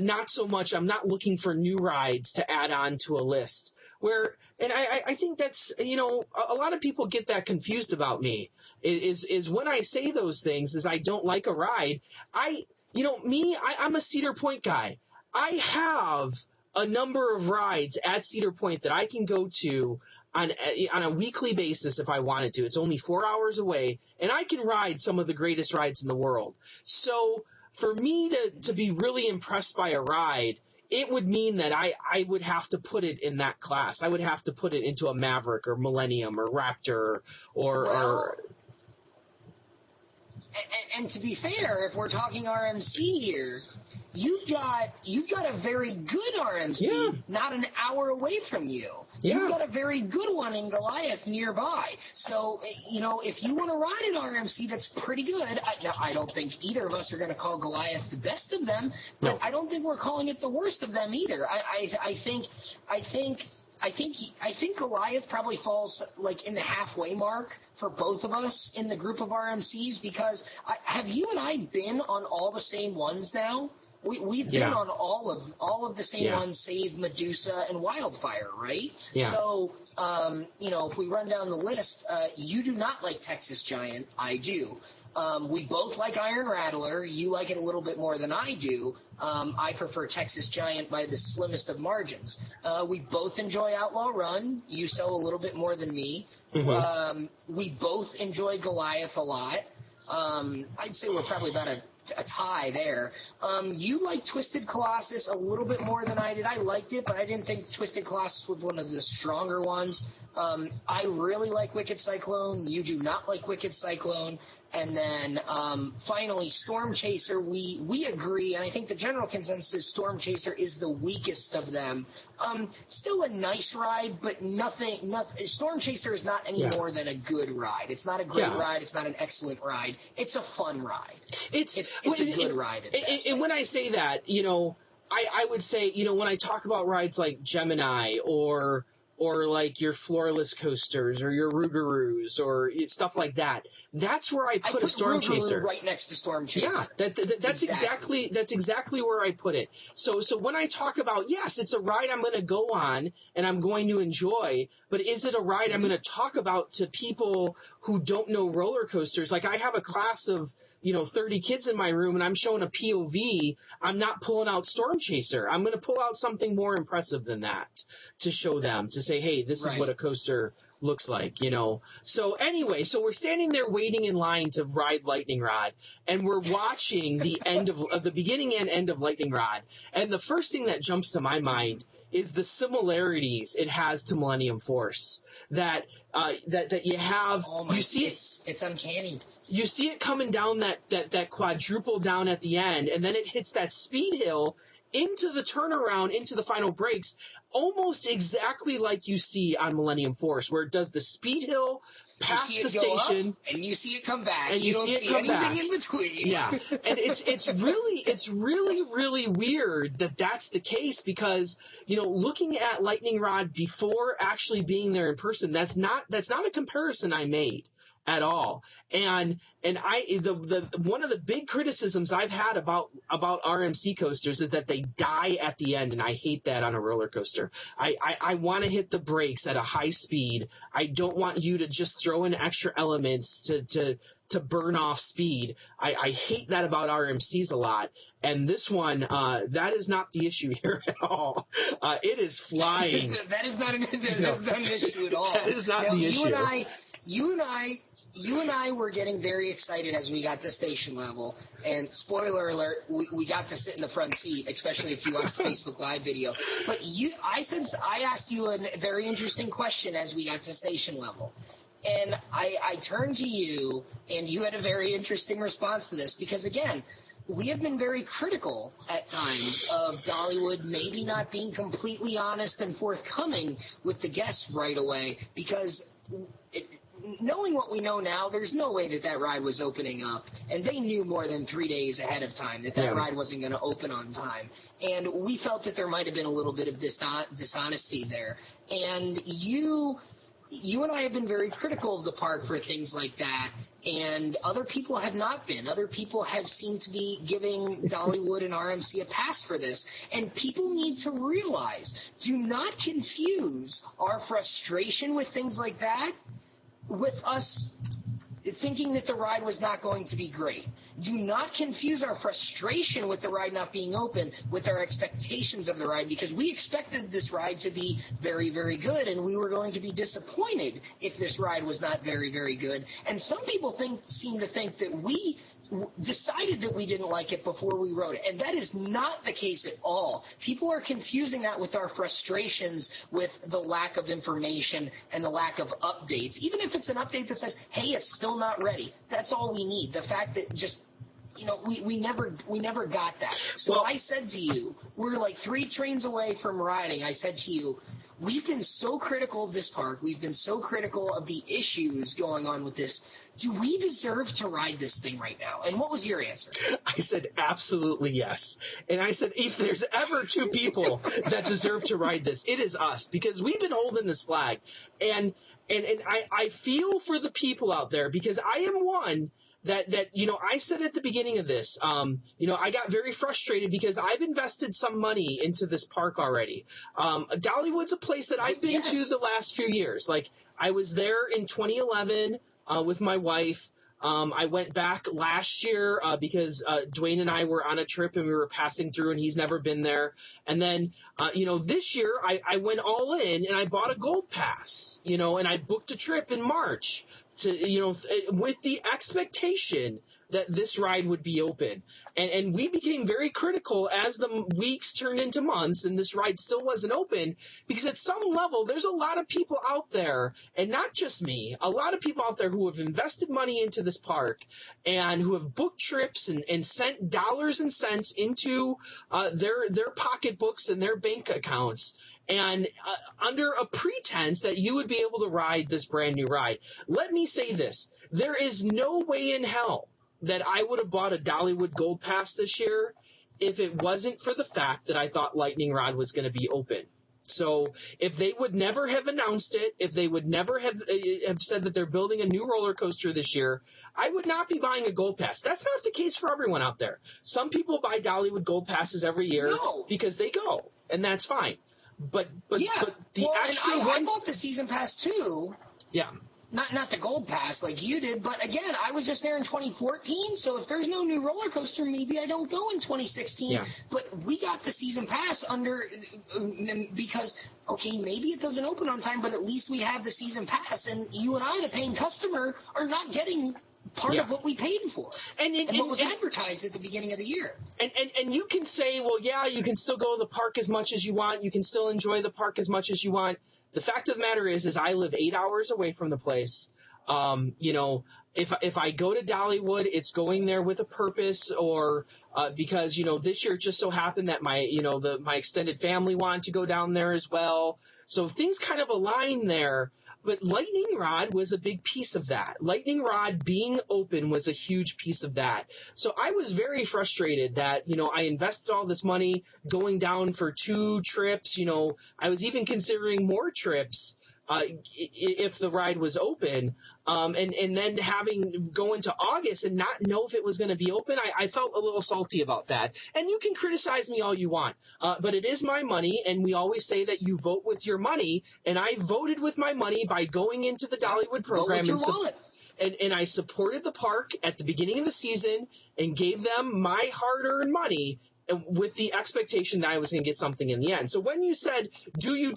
Not so much, I'm not looking for new rides to add on to a list. And I think that's, a lot of people get that confused about me, is when I say those things, is I don't like a ride. I'm a Cedar Point guy. I have a number of rides at Cedar Point that I can go to on a weekly basis if I wanted to. It's only 4 hours away, and I can ride some of the greatest rides in the world. So for me to be really impressed by a ride, it would mean that I would have and into a Maverick or Millennium or Raptor or And to be fair, if we're talking RMC here, you've got a very good RMC not an hour away from you. Yeah. You've got a very good one in Goliath nearby. So, if you want to ride an RMC that's pretty good, I don't think either of us are going to call Goliath the best of them, but I don't think we're calling it the worst of them either. I think I think Goliath probably falls like in the halfway mark for both of us in the group of RMCs, because have you and I been on all the same ones now? We've been on all of the same ones, save Medusa and Wildfire, right? Yeah. So, if we run down the list, you do not like Texas Giant. I do. We both like Iron Rattler. You like it a little bit more than I do. I prefer Texas Giant by the slimmest of margins. We both enjoy Outlaw Run. You so a little bit more than me. Mm-hmm. We both enjoy Goliath a lot. I'd say we're probably about a tie there. You like Twisted Colossus a little bit more than I did. I liked it, but I didn't think Twisted Colossus was one of the stronger ones. I really like Wicked Cyclone. You do not like Wicked Cyclone. And then finally, Storm Chaser, we agree, and I think the general consensus is Storm Chaser is the weakest of them. Still a nice ride, but nothing. Storm Chaser is not any more than a good ride. It's not a great ride. It's not an excellent ride. It's a fun ride. It's a good ride at best. And when I say that, I would say, when I talk about rides like Gemini or like your floorless coasters or your Rougarous or stuff like that, that's where I put a Storm Rougarou Chaser right next to Storm Chaser. Yeah, that's exactly where I put it. So when I talk about, yes, it's a ride I'm going to go on and I'm going to enjoy, but is it a ride I'm going to talk about to people who don't know roller coasters? Like, I have a class of 30 kids in my room and I'm showing a POV. I'm not pulling out Storm Chaser. I'm going to pull out something more impressive than that to show them, to say, hey, this is what a coaster looks like, So anyway, we're standing there waiting in line to ride Lightning Rod, and we're watching the end of the beginning and end of Lightning Rod. And the first thing that jumps to my mind is the similarities it has to Millennium Force. That you have, you see it's uncanny. You see it coming down that quadruple down at the end, and then it hits that speed hill into the turnaround, into the final brakes, almost exactly like you see on Millennium Force, where it does the speed hill past the station, and you see it come back, and you don't see anything back in between. Yeah, and it's really weird that that's the case, because looking at Lightning Rod before actually being there in person, that's not a comparison I made at all. And the one of the big criticisms I've had about RMC coasters is that they die at the end, and I hate that on a roller coaster. I want to hit the brakes at a high speed. I don't want you to just throw in extra elements to burn off speed. I hate that about RMCs a lot. And this one, that is not the issue here at all. It is flying. That is not an issue at all. That is not the issue. You and I were getting very excited as we got to station level, and spoiler alert, we got to sit in the front seat, especially if you watched the Facebook Live video. But I asked you a very interesting question as we got to station level, and I turned to you, and you had a very interesting response to this, because again, we have been very critical at times of Dollywood maybe not being completely honest and forthcoming with the guests right away, because knowing what we know now, there's no way that ride was opening up, and they knew more than 3 days ahead of time that ride wasn't going to open on time. And we felt that there might have been a little bit of dishonesty there. And you and I have been very critical of the park for things like that, and other people have not been. Other people have seemed to be giving Dollywood and RMC a pass for this. And people need to realize, do not confuse our frustration with things like that with us thinking that the ride was not going to be great. Do not confuse our frustration with the ride not being open with our expectations of the ride, because we expected this ride to be very, very good, and we were going to be disappointed if this ride was not very, very good. And some people seem to think that we decided that we didn't like it before we wrote it, and that is not the case at all. People are confusing that with our frustrations with the lack of information and the lack of updates. Even if it's an update that says, hey, it's still not ready, that's all we need. The fact that just we never got that. So I said to you, we're like 3 trains away from riding. I said to you, we've been so critical of this park. We've been so critical of the issues going on with this. Do we deserve to ride this thing right now? And what was your answer? I said absolutely yes. And I said, if there's ever two people that deserve to ride this, it is us, because we've been holding this flag. And I feel for the people out there, because I am one that I said at the beginning of this, I got very frustrated because I've invested some money into this park already. Dollywood's a place that I've been to the last few years. Like, I was there in 2011 with my wife. I went back last year because Dwayne and I were on a trip and we were passing through, and he's never been there. And then, this year I went all in and I bought a gold pass, and I booked a trip in March to, with the expectation that this ride would be open. And we became very critical as the weeks turned into months and this ride still wasn't open, because at some level there's a lot of people out there, and not just me, a lot of people out there who have invested money into this park and who have booked trips and sent dollars and cents into their pocketbooks and their bank accounts, and under a pretense that you would be able to ride this brand new ride. Let me say this. There is no way in hell that I would have bought a Dollywood Gold Pass this year if it wasn't for the fact that I thought Lightning Rod was going to be open. So if they would never have announced it, if they would never have said that they're building a new roller coaster this year, I would not be buying a Gold Pass. That's not the case for everyone out there. Some people buy Dollywood Gold Passes every year because they go, and that's fine. But the extra one, I bought the season pass too. Yeah. Not the gold pass like you did, but again, I was just there in 2014, so if there's no new roller coaster, maybe I don't go in 2016. Yeah. But we got the season pass because, okay, maybe it doesn't open on time, but at least we have the season pass, and you and I, the paying customer, are not getting part of what we paid for and what was advertised at the beginning of the year. And you can say, well, yeah, you can still go to the park as much as you want. You can still enjoy the park as much as you want. The fact of the matter is I live 8 hours away from the place. If I go to Dollywood, it's going there with a purpose, or because this year it just so happened that my extended family wanted to go down there as well. So things kind of align there. But Lightning Rod was a big piece of that. Lightning Rod being open was a huge piece of that. So I was very frustrated that, I invested all this money going down for 2 trips. I was even considering more trips if the ride was open. And then go into August and not know if it was going to be open, I felt a little salty about that. And you can criticize me all you want, but it is my money, and we always say that you vote with your money, and I voted with my money by going into the Dollywood program. And I supported the park at the beginning of the season and gave them my hard-earned money with the expectation that I was going to get something in the end. So when you said, do we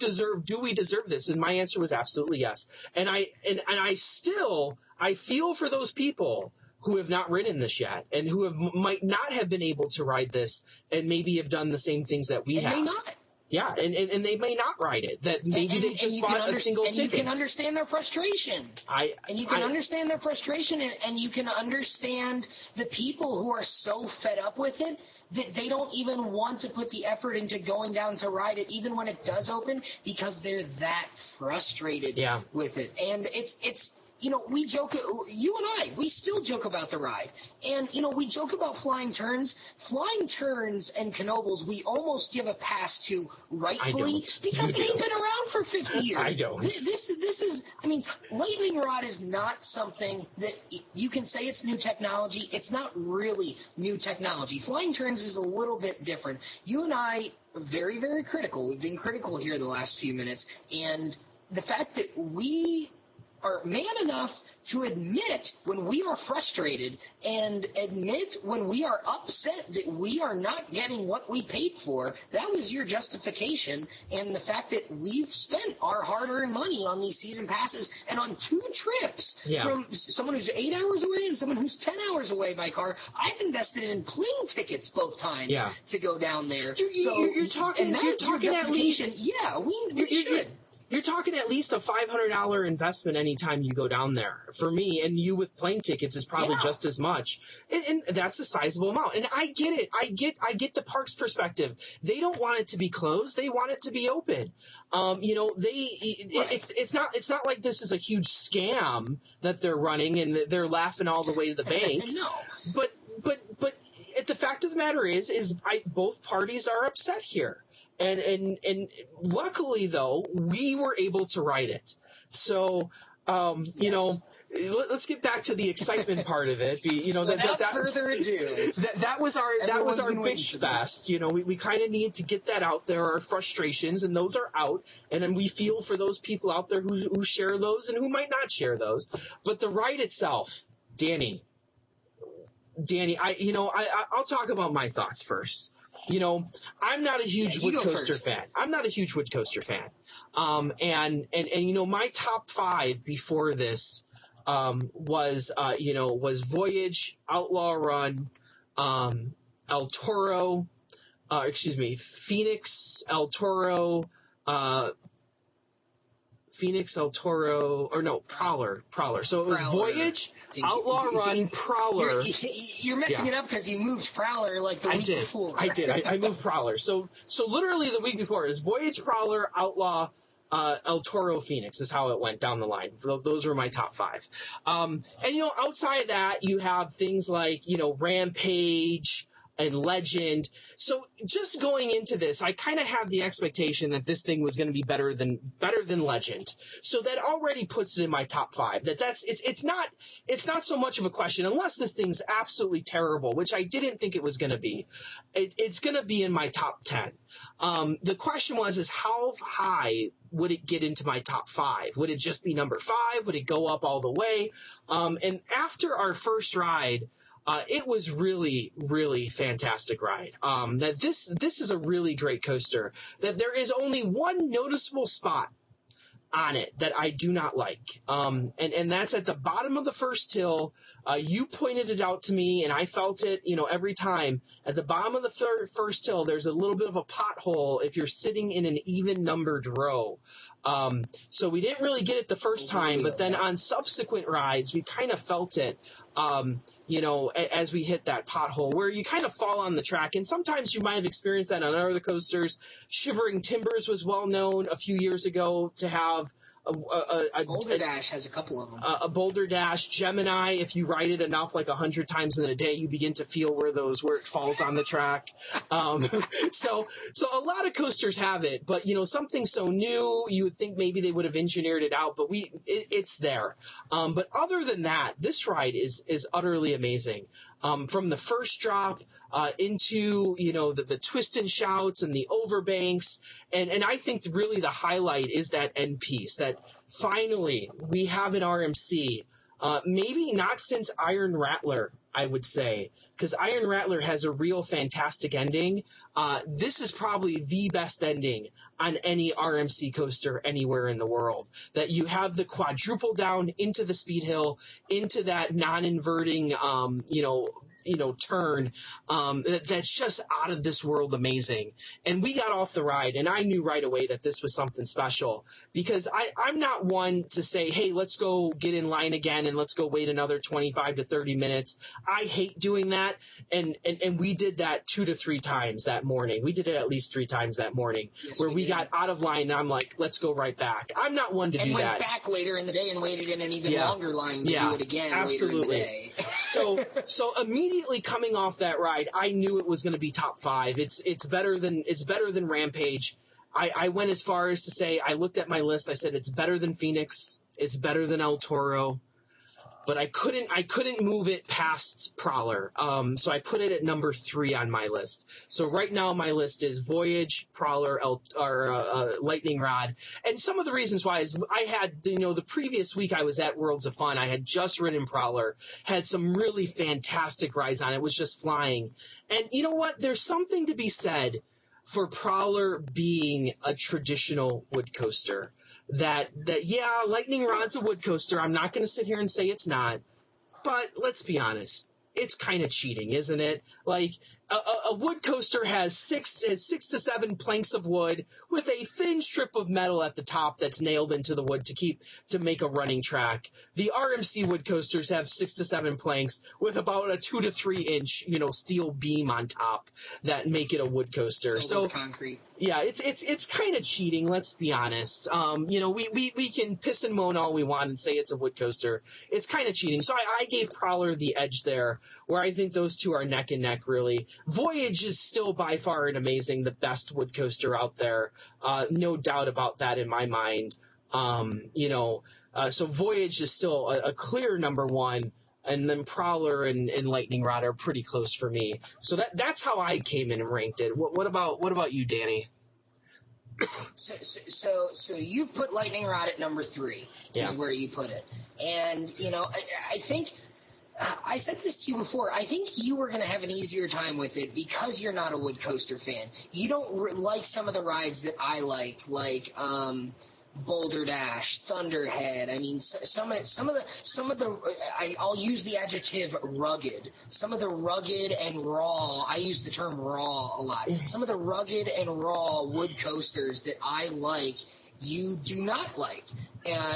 deserve this? And my answer was absolutely yes. And I feel for those people who have not ridden this yet and who might not have been able to ride this and maybe have done the same things that we have. May not. Yeah, and they may not ride it. That maybe they just bought a single ticket. And you can understand their frustration. Understand their frustration, and you can understand the people who are so fed up with it that they don't even want to put the effort into going down to ride it, even when it does open, because they're that frustrated with it. And it's we joke, you and I, we still joke about the ride. And, we joke about flying turns. Flying turns and Knoebels, we almost give a pass to rightfully because it ain't been around for 50 years. I don't. This is, Lightning Rod is not something that you can say it's new technology. It's not really new technology. Flying turns is a little bit different. You and I are very, very critical. We've been critical here the last few minutes. And the fact that we are man enough to admit when we are frustrated and admit when we are upset that we are not getting what we paid for. That was your justification. And the fact that we've spent our hard-earned money on these season passes and on 2 trips from someone who's 8 hours away and someone who's 10 hours away by car. I've invested in plane tickets both times to go down there. You're talking at least. Yeah, we should. you're talking at least a $500 investment anytime you go down there. For me, and you with plane tickets is probably just as much. And that's a sizable amount. And I get it. I get the park's perspective. They don't want it to be closed. They want it to be open. It's not like this is a huge scam that they're running and they're laughing all the way to the bank. No. But the fact of the matter is both parties are upset here. And luckily, though, we were able to write it. So, let's get back to the excitement part of it. Without further ado, that was our bitch fest. We kind of need to get that out there, our frustrations, and those are out. And then we feel for those people out there who share those and who might not share those. But the ride itself, Danny, I'll talk about my thoughts first. I'm not a huge wood coaster fan. I'm not a huge wood coaster fan. And my top 5 before this was Voyage, Outlaw Run, Phoenix, El Toro, Prowler. So it was Voyage, Outlaw Run, Prowler. You're messing it up because you moved Prowler like the week before. I did. I moved Prowler. So literally the week before is Voyage, Prowler, Outlaw, El Toro, Phoenix is how it went down the line. Those were my top 5. And outside of that, you have things like Rampage and Legend. So just going into this, I kind of had the expectation that this thing was going to be better than Legend. So that already puts it in my top 5. It's not so much of a question unless this thing's absolutely terrible, which I didn't think it was going to be. It's going to be in my top 10. The question is how high would it get into my top 5? Would it just be number 5? Would it go up all the way? And after our first ride, it was really, really fantastic ride. That this is a really great coaster. That there is only one noticeable spot on it that I do not like. And that's at the bottom of the first hill. You pointed it out to me, and I felt it, every time. At the bottom of the first hill, there's a little bit of a pothole if you're sitting in an even numbered row. So we didn't really get it the first time, but then on subsequent rides, we kind of felt it. As we hit that pothole where you kind of fall on the track. And sometimes you might have experienced that on other coasters. Shivering Timbers was well known a few years ago to have Boulder Dash has a couple of them. A Boulder Dash, Gemini, if you ride it enough, like 100 times in a day, you begin to feel where it falls on the track. So a lot of coasters have it, but something so new, you would think maybe they would have engineered it out, but it's there. But other than that, this ride is utterly amazing. From the first drop into the twist and shouts and the overbanks, and I think really the highlight is that end piece that finally we have an RMC. Maybe not since Iron Rattler, I would say, because Iron Rattler has a real fantastic ending. This is probably the best ending on any RMC coaster anywhere in the world. That you have the quadruple down into the speed hill, into that non-inverting, turn. That's just out of this world amazing. And we got off the ride, and I knew right away that this was something special because I'm not one to say, hey, let's go get in line again and let's go wait another 25 to 30 minutes. I hate doing that. And we did that 2 to 3 times that morning. We did it at least 3 times that morning where we got out of line and I'm like, let's go right back. I'm not one to do that. And went back later in the day and waited in an even longer line to do it again absolutely. Later in the day. So immediately coming off that ride, I knew it was going to be top 5. It's better than Rampage. I went as far as to say, I looked at my list. I said it's better than Phoenix. It's better than El Toro. But I couldn't move it past Prowler. So I put it at number 3 on my list. So right now my list is Voyage, Prowler, Lightning Rod. And some of the reasons why is I had, the previous week I was at Worlds of Fun. I had just ridden Prowler, had some really fantastic rides on it. It was just flying. And you know what? There's something to be said for Prowler being a traditional wood coaster. That Lightning Rod's a wood coaster. I'm not going to sit here and say it's not. But let's be honest. It's kind of cheating, isn't it? Like, a wood coaster has six to seven planks of wood with a thin strip of metal at the top that's nailed into the wood to make a running track. The RMC wood coasters have 6 to 7 planks with about a 2 to 3 inch, steel beam on top that make it a wood coaster. So concrete. Yeah, it's kind of cheating. Let's be honest. We can piss and moan all we want and say it's a wood coaster. It's kind of cheating. So I gave Prowler the edge there, where I think those two are neck and neck, really. Voyage is still by far and amazing the best wood coaster out there. No doubt about that in my mind. So Voyage is still a clear number one, and then Prowler and Lightning Rod are pretty close for me. So that's how I came in and ranked it. What about you, Danny? So you put Lightning Rod at number 3 is where you put it. And, I think I said this to you before. I think you were going to have an easier time with it because you're not a wood coaster fan. You don't like some of the rides that I like Boulder Dash, Thunderhead. I mean, some of the I'll use the adjective rugged. Some of the rugged and raw. I use the term raw a lot. Some of the rugged and raw wood coasters that I like, you do not like.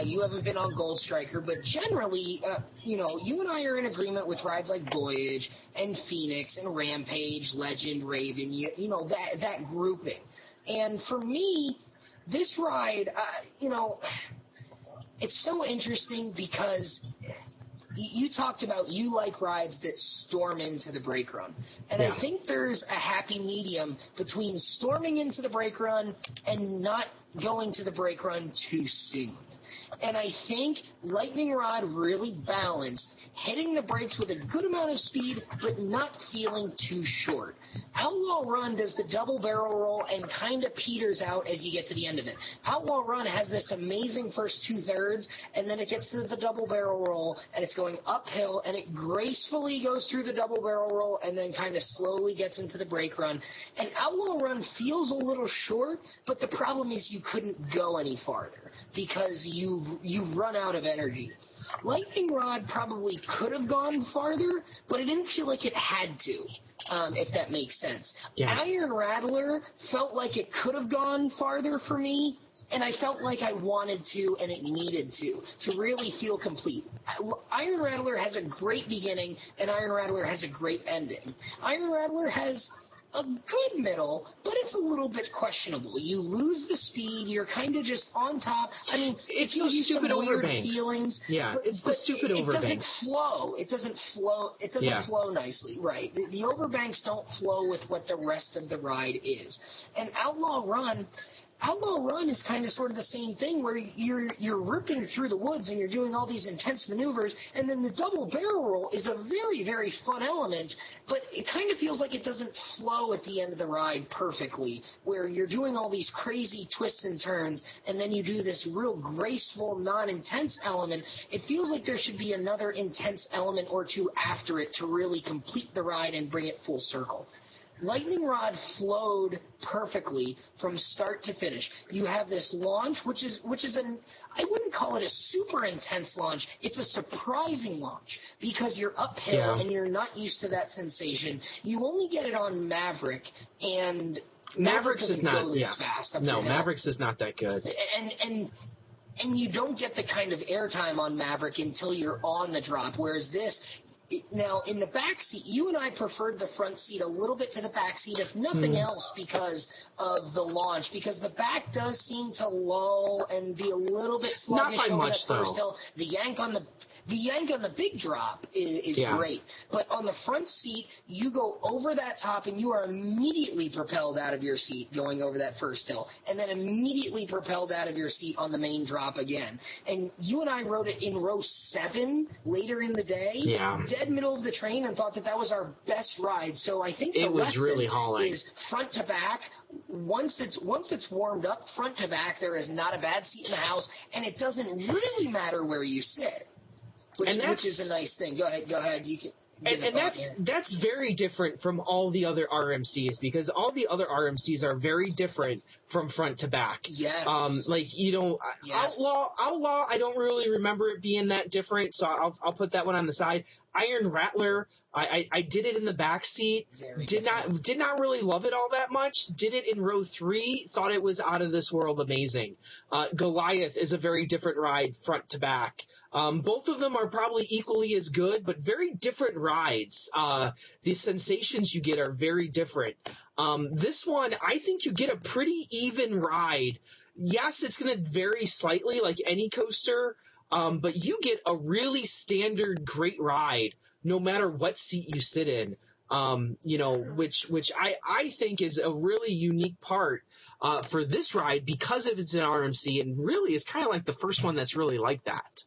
You haven't been on Gold Striker, but generally, you and I are in agreement with rides like Voyage and Phoenix and Rampage, Legend, Raven. That grouping. And for me, this ride, it's so interesting because you talked about you like rides that storm into the brake run. And I think there's a happy medium between storming into the brake run and not going to the brake run too soon. And I think Lightning Rod really balanced hitting the brakes with a good amount of speed, but not feeling too short. Outlaw Run does the double barrel roll and kind of peters out as you get to the end of it. Outlaw Run has this amazing first 2/3, and then it gets to the double barrel roll, and it's going uphill, and it gracefully goes through the double barrel roll, and then kind of slowly gets into the brake run. And Outlaw Run feels a little short, but the problem is you couldn't go any farther because you've run out of energy. Lightning Rod probably could have gone farther, but it didn't feel like it had to, if that makes sense. Yeah. Iron Rattler felt like it could have gone farther for me, and I felt like I wanted to and it needed to really feel complete. Iron Rattler has a great beginning, and Iron Rattler has a great ending. Iron Rattler has a good middle, but it's a little bit questionable. You lose the speed. You're kind of just on top. I mean, it's those stupid overbanks. Feelings. Yeah, it's the stupid overbanks. It doesn't flow. It doesn't flow nicely. Right. The overbanks don't flow with what the rest of the ride is. And Outlaw Run is kind of sort of the same thing, where you're ripping through the woods and you're doing all these intense maneuvers, and then the double barrel roll is a very, very fun element, but it kind of feels like it doesn't flow at the end of the ride perfectly, where you're doing all these crazy twists and turns, and then you do this real graceful, non-intense element. It feels like there should be another intense element or two after it to really complete the ride and bring it full circle. Lightning Rod flowed perfectly from start to finish. You have this launch, which is I wouldn't call it a super intense launch. It's a surprising launch because you're uphill and you're not used to that sensation. You only get it on Maverick, and Mavericks is not go this fast. No, Mavericks is not that good. And you don't get the kind of airtime on Maverick until you're on the drop, whereas this. Now, in the back seat, you and I preferred the front seat a little bit to the back seat, if nothing else, because of the launch. Because the back does seem to lull and be a little bit sluggish. Not by much, though. Hill. The yank on the big drop is great. But on the front seat, you go over that top, and you are immediately propelled out of your seat going over that first hill, and then immediately propelled out of your seat on the main drop again. And you and I rode it in row 7 later in the day, dead middle of the train, and thought that was our best ride. So I think the lesson really hauling. Is front to back. Once it's warmed up, front to back, there is not a bad seat in the house, and it doesn't really matter where you sit. Which is a nice thing. Go ahead. You can. And that's very different from all the other RMCs, because all the other RMCs are very different from front to back. Yes. Yes. Outlaw, I don't really remember it being that different, so I'll put that one on the side. Iron Rattler, I did it in the back seat. Did not really love it all that much. Did it in row 3. Thought it was out of this world amazing. Goliath is a very different ride front to back. Both of them are probably equally as good, but very different rides. The sensations you get are very different. This one, I think you get a pretty even ride. Yes, it's going to vary slightly like any coaster, but you get a really standard great ride no matter what seat you sit in. Which I think is a really unique part for this ride because of it's an RMC, and really is kind of like the first one that's really like that.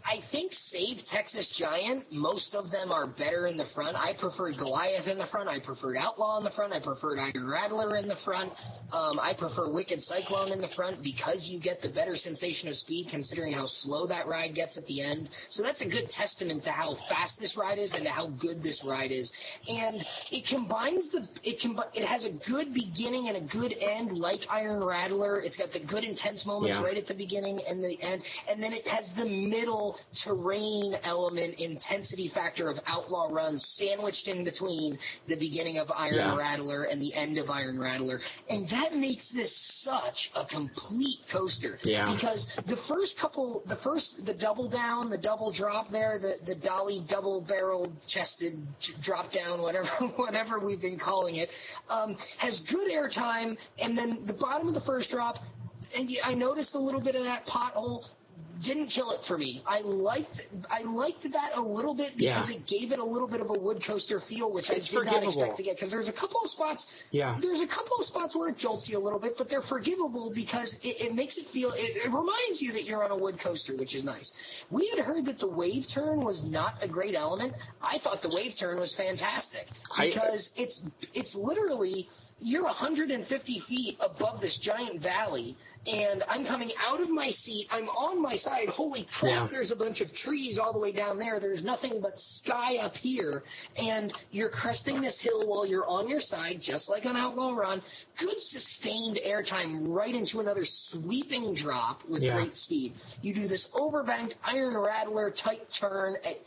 I think save Texas Giant, most of them are better in the front. I preferred Goliath in the front. I preferred Outlaw in the front. I preferred Iron Rattler in the front. I prefer Wicked Cyclone in the front because you get the better sensation of speed considering how slow that ride gets at the end. So that's a good testament to how fast this ride is and to how good this ride is. And it has a good beginning and a good end like Iron Rattler. It's got the good intense moments right at the beginning and the end. And then it has the middle terrain element intensity factor of Outlaw Run sandwiched in between the beginning of Iron Rattler and the end of Iron Rattler. And that makes this such a complete coaster. Yeah. Because the double down, the double drop there, the dolly double barrel chested drop down, whatever we've been calling it, has good airtime. And then the bottom of the first drop, and I noticed a little bit of that pothole. Didn't kill it for me. I liked that a little bit because it gave it a little bit of a wood coaster feel, which I did not expect to get. Because there's a couple of spots. Yeah. There's a couple of spots where it jolts you a little bit, but they're forgivable because it makes it feel. It reminds you that you're on a wood coaster, which is nice. We had heard that the wave turn was not a great element. I thought the wave turn was fantastic because it's literally. You're 150 feet above this giant valley, and I'm coming out of my seat. I'm on my side. Holy crap, there's a bunch of trees all the way down there. There's nothing but sky up here, and you're cresting this hill while you're on your side, just like on Outlaw Run. Good sustained airtime right into another sweeping drop with great speed. You do this overbanked Iron Rattler tight turn at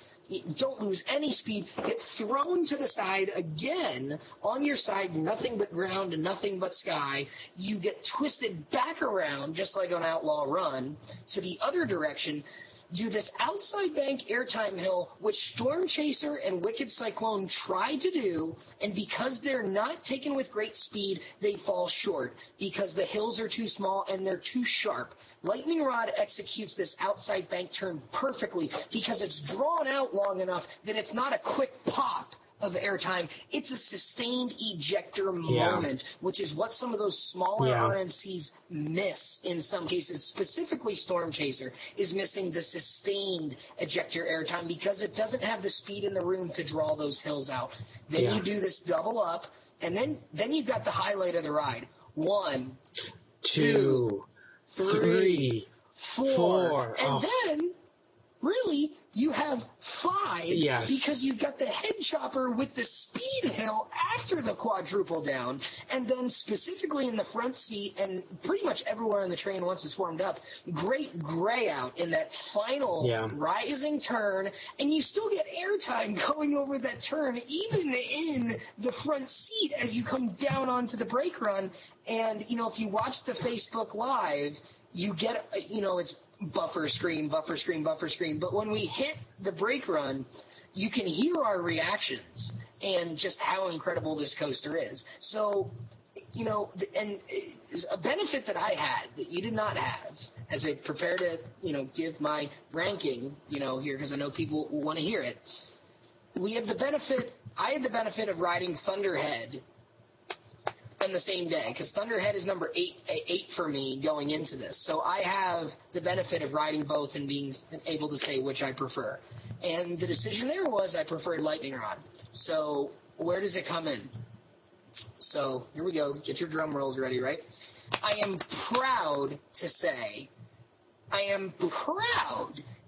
don't lose any speed, get thrown to the side again, on your side, nothing but ground and nothing but sky. You get twisted back around, just like on Outlaw Run, to the other direction, do this outside bank airtime hill, which Storm Chaser and Wicked Cyclone try to do, and because they're not taken with great speed, they fall short, because the hills are too small and they're too sharp. Lightning Rod executes this outside bank turn perfectly because it's drawn out long enough that it's not a quick pop of airtime. It's a sustained ejector moment, which is what some of those smaller RMCs miss in some cases. Specifically, Storm Chaser is missing the sustained ejector airtime because it doesn't have the speed in the room to draw those hills out. Then you do this double up, and then you've got the highlight of the ride. 1, 2, 3, 4. And then, really, you have 5 because you've got the head chopper with the speed hill after the quadruple down. And then specifically in the front seat and pretty much everywhere in the train once it's warmed up, great gray out in that final rising turn. And you still get airtime going over that turn, even in the front seat as you come down onto the brake run. And, if you watch the Facebook Live, you get, it's buffer screen, buffer screen, buffer screen. But when we hit the brake run, you can hear our reactions and just how incredible this coaster is. So, and a benefit that I had that you did not have as I prepare to, give my ranking, here, because I know people want to hear it. I had the benefit of riding Thunderhead on the same day, because Thunderhead is number 8 for me going into this. So I have the benefit of riding both and being able to say which I prefer. And the decision there was I preferred Lightning Rod. So where does it come in? So here we go. Get your drum rolls ready, right? I am proud to say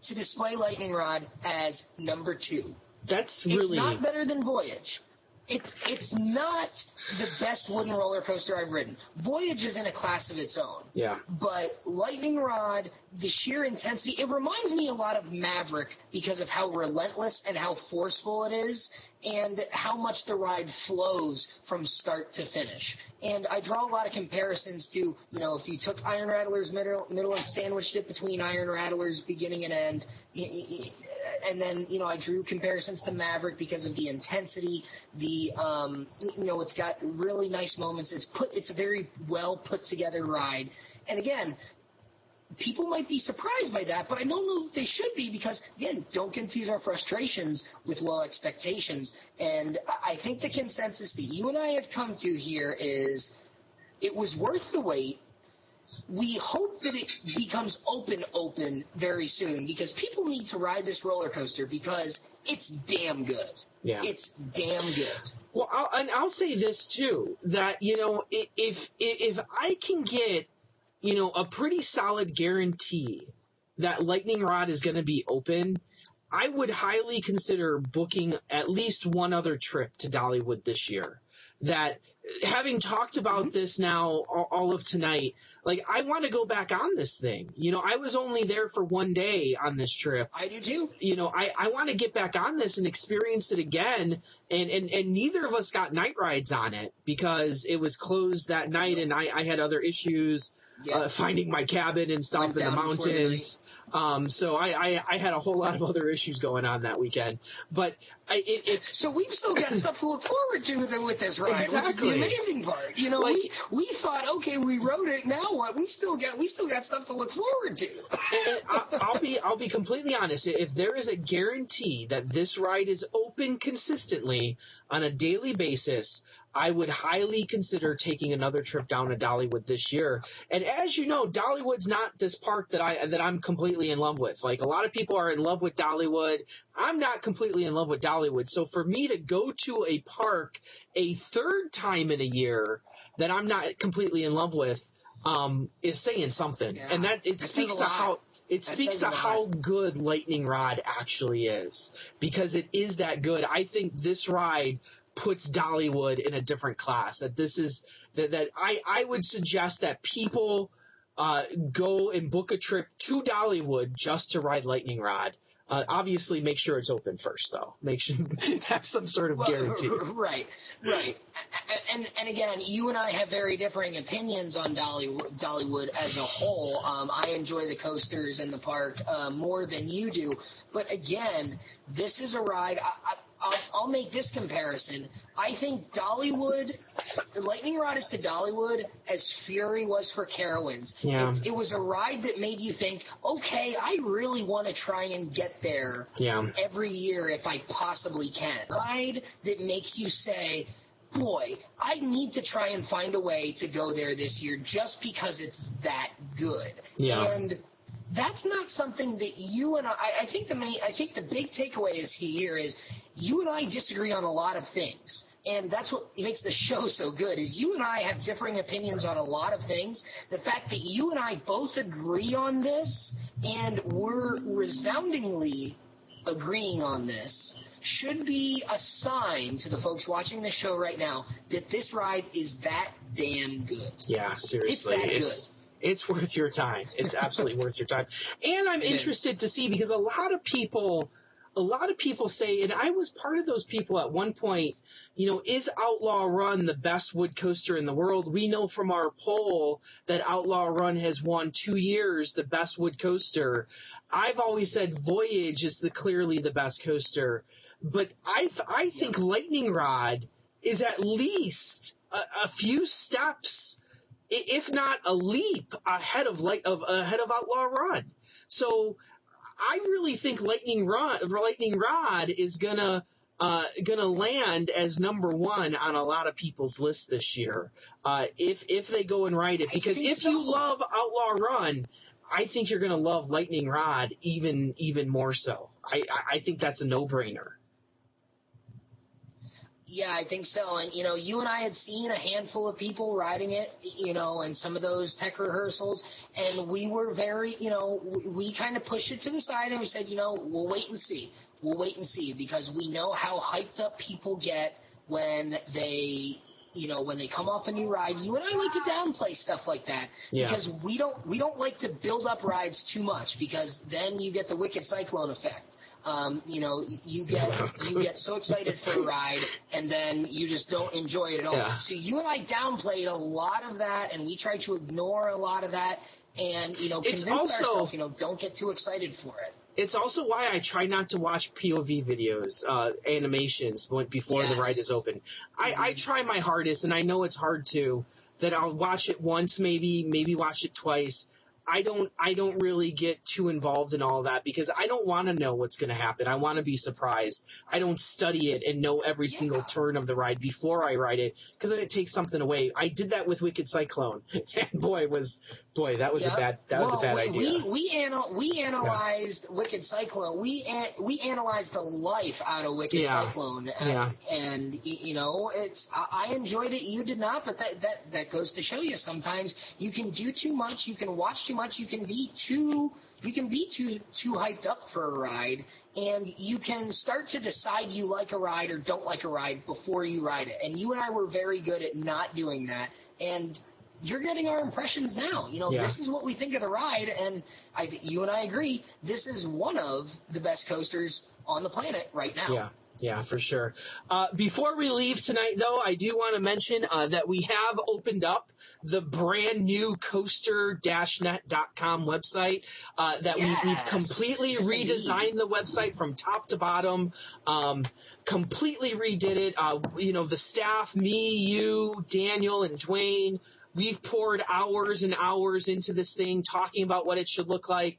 to display Lightning Rod as number 2. That's It's really not better than Voyage. It's not the best wooden roller coaster I've ridden. Voyage is in a class of its own. Yeah. But Lightning Rod, the sheer intensity, it reminds me a lot of Maverick because of how relentless and how forceful it is and how much the ride flows from start to finish. And I draw a lot of comparisons to, if you took Iron Rattler's middle and sandwiched it between Iron Rattler's beginning and end, and then, I drew comparisons to Maverick because of the intensity, it's got really nice moments. It's a very well put together ride. And again, people might be surprised by that, but I don't know that they should be because, again, don't confuse our frustrations with low expectations. And I think the consensus that you and I have come to here is it was worth the wait. We hope that it becomes open very soon because people need to ride this roller coaster because it's damn good. Yeah. It's damn good. Well, I'll say this too, that, if I can get, a pretty solid guarantee that Lightning Rod is going to be open, I would highly consider booking at least one other trip to Dollywood this year. That, having talked about this now all of tonight, I want to go back on this thing. I was only there for one day on this trip. I do too. I want to get back on this and experience it again. And neither of us got night rides on it because it was closed that night and I had other issues finding my cabin and stuff in the mountains. So I had a whole lot of other issues going on that weekend. But so we've still got stuff to look forward to with this ride, exactly. which is the amazing part. We thought, okay, we rode it. Now what? We still got stuff to look forward to. And I'll be completely honest. If there is a guarantee that this ride is open consistently on a daily basis, I would highly consider taking another trip down to Dollywood this year. And as you know, Dollywood's not this park that I'm completely in love with. A lot of people are in love with Dollywood. I'm not completely in love with Dollywood. So for me to go to a park a third time in a year that I'm not completely in love with is saying something. Yeah, and that speaks to how good Lightning Rod actually is, because it is that good. I think this ride puts Dollywood in a different class. That this is that I would suggest that people go and book a trip to Dollywood just to ride Lightning Rod. Obviously, make sure it's open first, though. Make sure have some sort of guarantee. Right. And again, you and I have very differing opinions on Dollywood as a whole. I enjoy the coasters in the park more than you do. But again, this is a ride. I'll make this comparison. I think Lightning Rod is to Dollywood as Fury was for Carowinds. Yeah. It was a ride that made you think, okay, I really want to try and get there every year if I possibly can. A ride that makes you say, boy, I need to try and find a way to go there this year just because it's that good. Yeah. And that's not something that you and I think the big takeaway here is you and I disagree on a lot of things. And that's what makes the show so good is you and I have differing opinions on a lot of things. The fact that you and I both agree on this and we're resoundingly agreeing on this should be a sign to the folks watching the show right now that this ride is that damn good. Yeah, seriously. It's that good. It's worth your time. It's absolutely worth your time. And I'm interested to see because a lot of people say, and I was part of those people at one point, is Outlaw Run the best wood coaster in the world? We know from our poll that Outlaw Run has won 2 years the best wood coaster. I've always said Voyage is clearly the best coaster. But I think Lightning Rod is at least a few steps, if not a leap, ahead of Outlaw Run. So I really think Lightning Rod is gonna land as number one on a lot of people's list this year. If they go and ride it, because if you love Outlaw Run, I think you're gonna love Lightning Rod even more so. I think that's a no-brainer. Yeah, I think so. And, you and I had seen a handful of people riding it, in some of those tech rehearsals. And we were very, we kind of pushed it to the side and we said, we'll wait and see. We'll wait and see because we know how hyped up people get when they when they come off a new ride. You and I like to downplay stuff like that because we don't like to build up rides too much because then you get the Wicked Cyclone effect. You get so excited for a ride and then you just don't enjoy it at all. Yeah. So you and I downplayed a lot of that and we tried to ignore a lot of that and, convince ourselves, don't get too excited for it. It's also why I try not to watch POV videos, animations before the ride is open. I try my hardest, and I know it's hard to, that I'll watch it once, maybe watch it twice. I don't really get too involved in all that because I don't want to know what's going to happen. I want to be surprised. I don't study it and know every single turn of the ride before I ride it because then it takes something away. I did that with Wicked Cyclone, and boy, that was a bad idea. We analyzed Wicked Cyclone. We analyzed the life out of Wicked Cyclone, and it's I enjoyed it. You did not, but that goes to show you sometimes you can do too much. You can watch too much. You can be too hyped up for a ride, and you can start to decide you like a ride or don't like a ride before you ride it. And you and I were very good at not doing that. And you're getting our impressions now. This is what we think of the ride, and you and I agree. This is one of the best coasters on the planet right now. Yeah, for sure. Before we leave tonight, though, I do want to mention that we have opened up the brand new coaster-net.com website that we've completely redesigned the website from top to bottom, completely redid it. The staff, me, you, Daniel, and Dwayne, we've poured hours and hours into this thing, talking about what it should look like,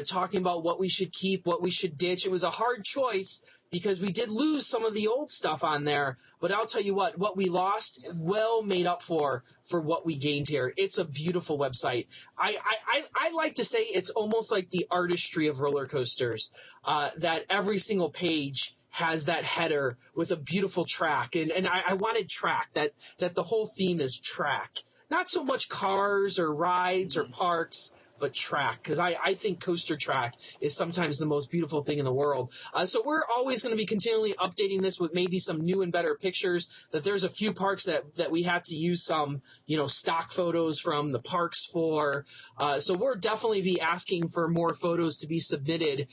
talking about what we should keep, what we should ditch. It was a hard choice because we did lose some of the old stuff on there. But I'll tell you what we lost well made up for what we gained here. It's a beautiful website. I like to say it's almost like the artistry of roller coasters, that every single page has that header with a beautiful track. And I wanted track, that the whole theme is track. Not so much cars or rides or parks, but track, because I think coaster track is sometimes the most beautiful thing in the world. So we're always going to be continually updating this with maybe some new and better pictures. That there's a few parks that we had to use some, stock photos from the parks for. So we'll definitely be asking for more photos to be submitted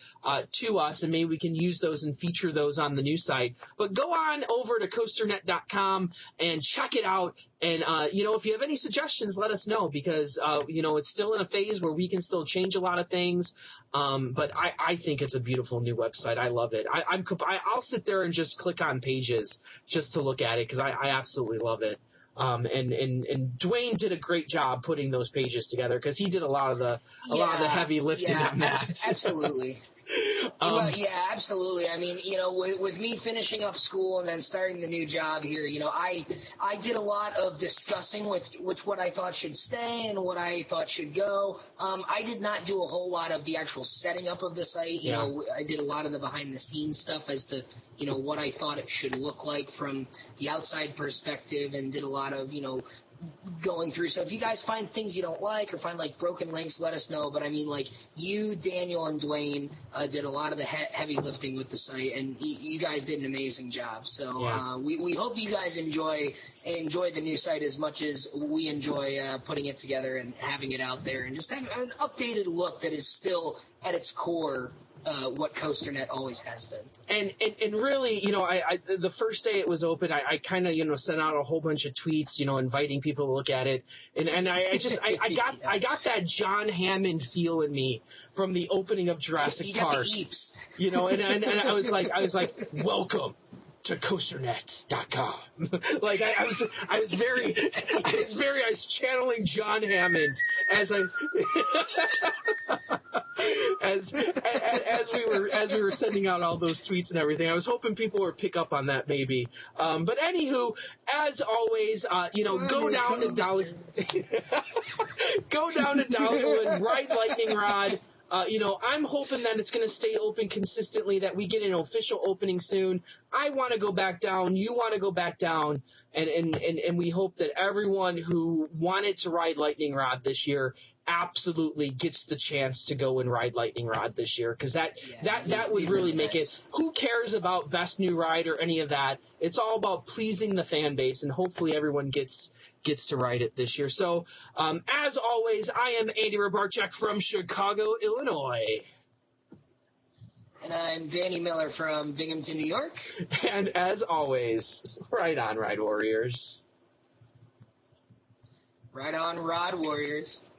to us, and maybe we can use those and feature those on the new site. But go on over to coasternet.com and check it out. And, if you have any suggestions, let us know because, it's still in a phase where we can still change a lot of things. But I think it's a beautiful new website. I love it. I'll sit there and just click on pages just to look at it because I absolutely love it. And Dwayne did a great job putting those pages together because he did a lot of the heavy lifting on that. Absolutely. Absolutely. I mean, with me finishing up school and then starting the new job here, I did a lot of discussing with what I thought should stay and what I thought should go. I did not do a whole lot of the actual setting up of the site. I did a lot of the behind the scenes stuff as to, what I thought it should look like from the outside perspective, and did a lot of, going through. So if you guys find things you don't like or find broken links, let us know. But I mean, you, Daniel, and Dwayne did a lot of the heavy lifting with the site, and you guys did an amazing job. So we hope you guys enjoy the new site as much as we enjoy putting it together and having it out there, and just have an updated look that is still at its core what CoasterNet always has been. And really, I the first day it was open, I kind of, sent out a whole bunch of tweets, inviting people to look at it. And I got that John Hammond feel in me from the opening of Jurassic Park. The eeps. And I was like, welcome to coasternet.com. I was channeling John Hammond as we were sending out all those tweets and everything. I was hoping people would pick up on that maybe. But anywho, as always, go down to Dollywood, ride Lightning Rod. I'm hoping that it's going to stay open consistently, that we get an official opening soon. I want to go back down. You want to go back down. And we hope that everyone who wanted to ride Lightning Rod this year absolutely gets the chance to go and ride Lightning Rod this year, because that would really make it. Who cares about best new ride or any of that? It's all about pleasing the fan base, and hopefully everyone gets to ride it this year. So, as always, I am Andy Robarchuk from Chicago, Illinois. And I'm Danny Miller from Binghamton, New York. And as always, ride on, Ride Warriors. Right on, Rod Warriors.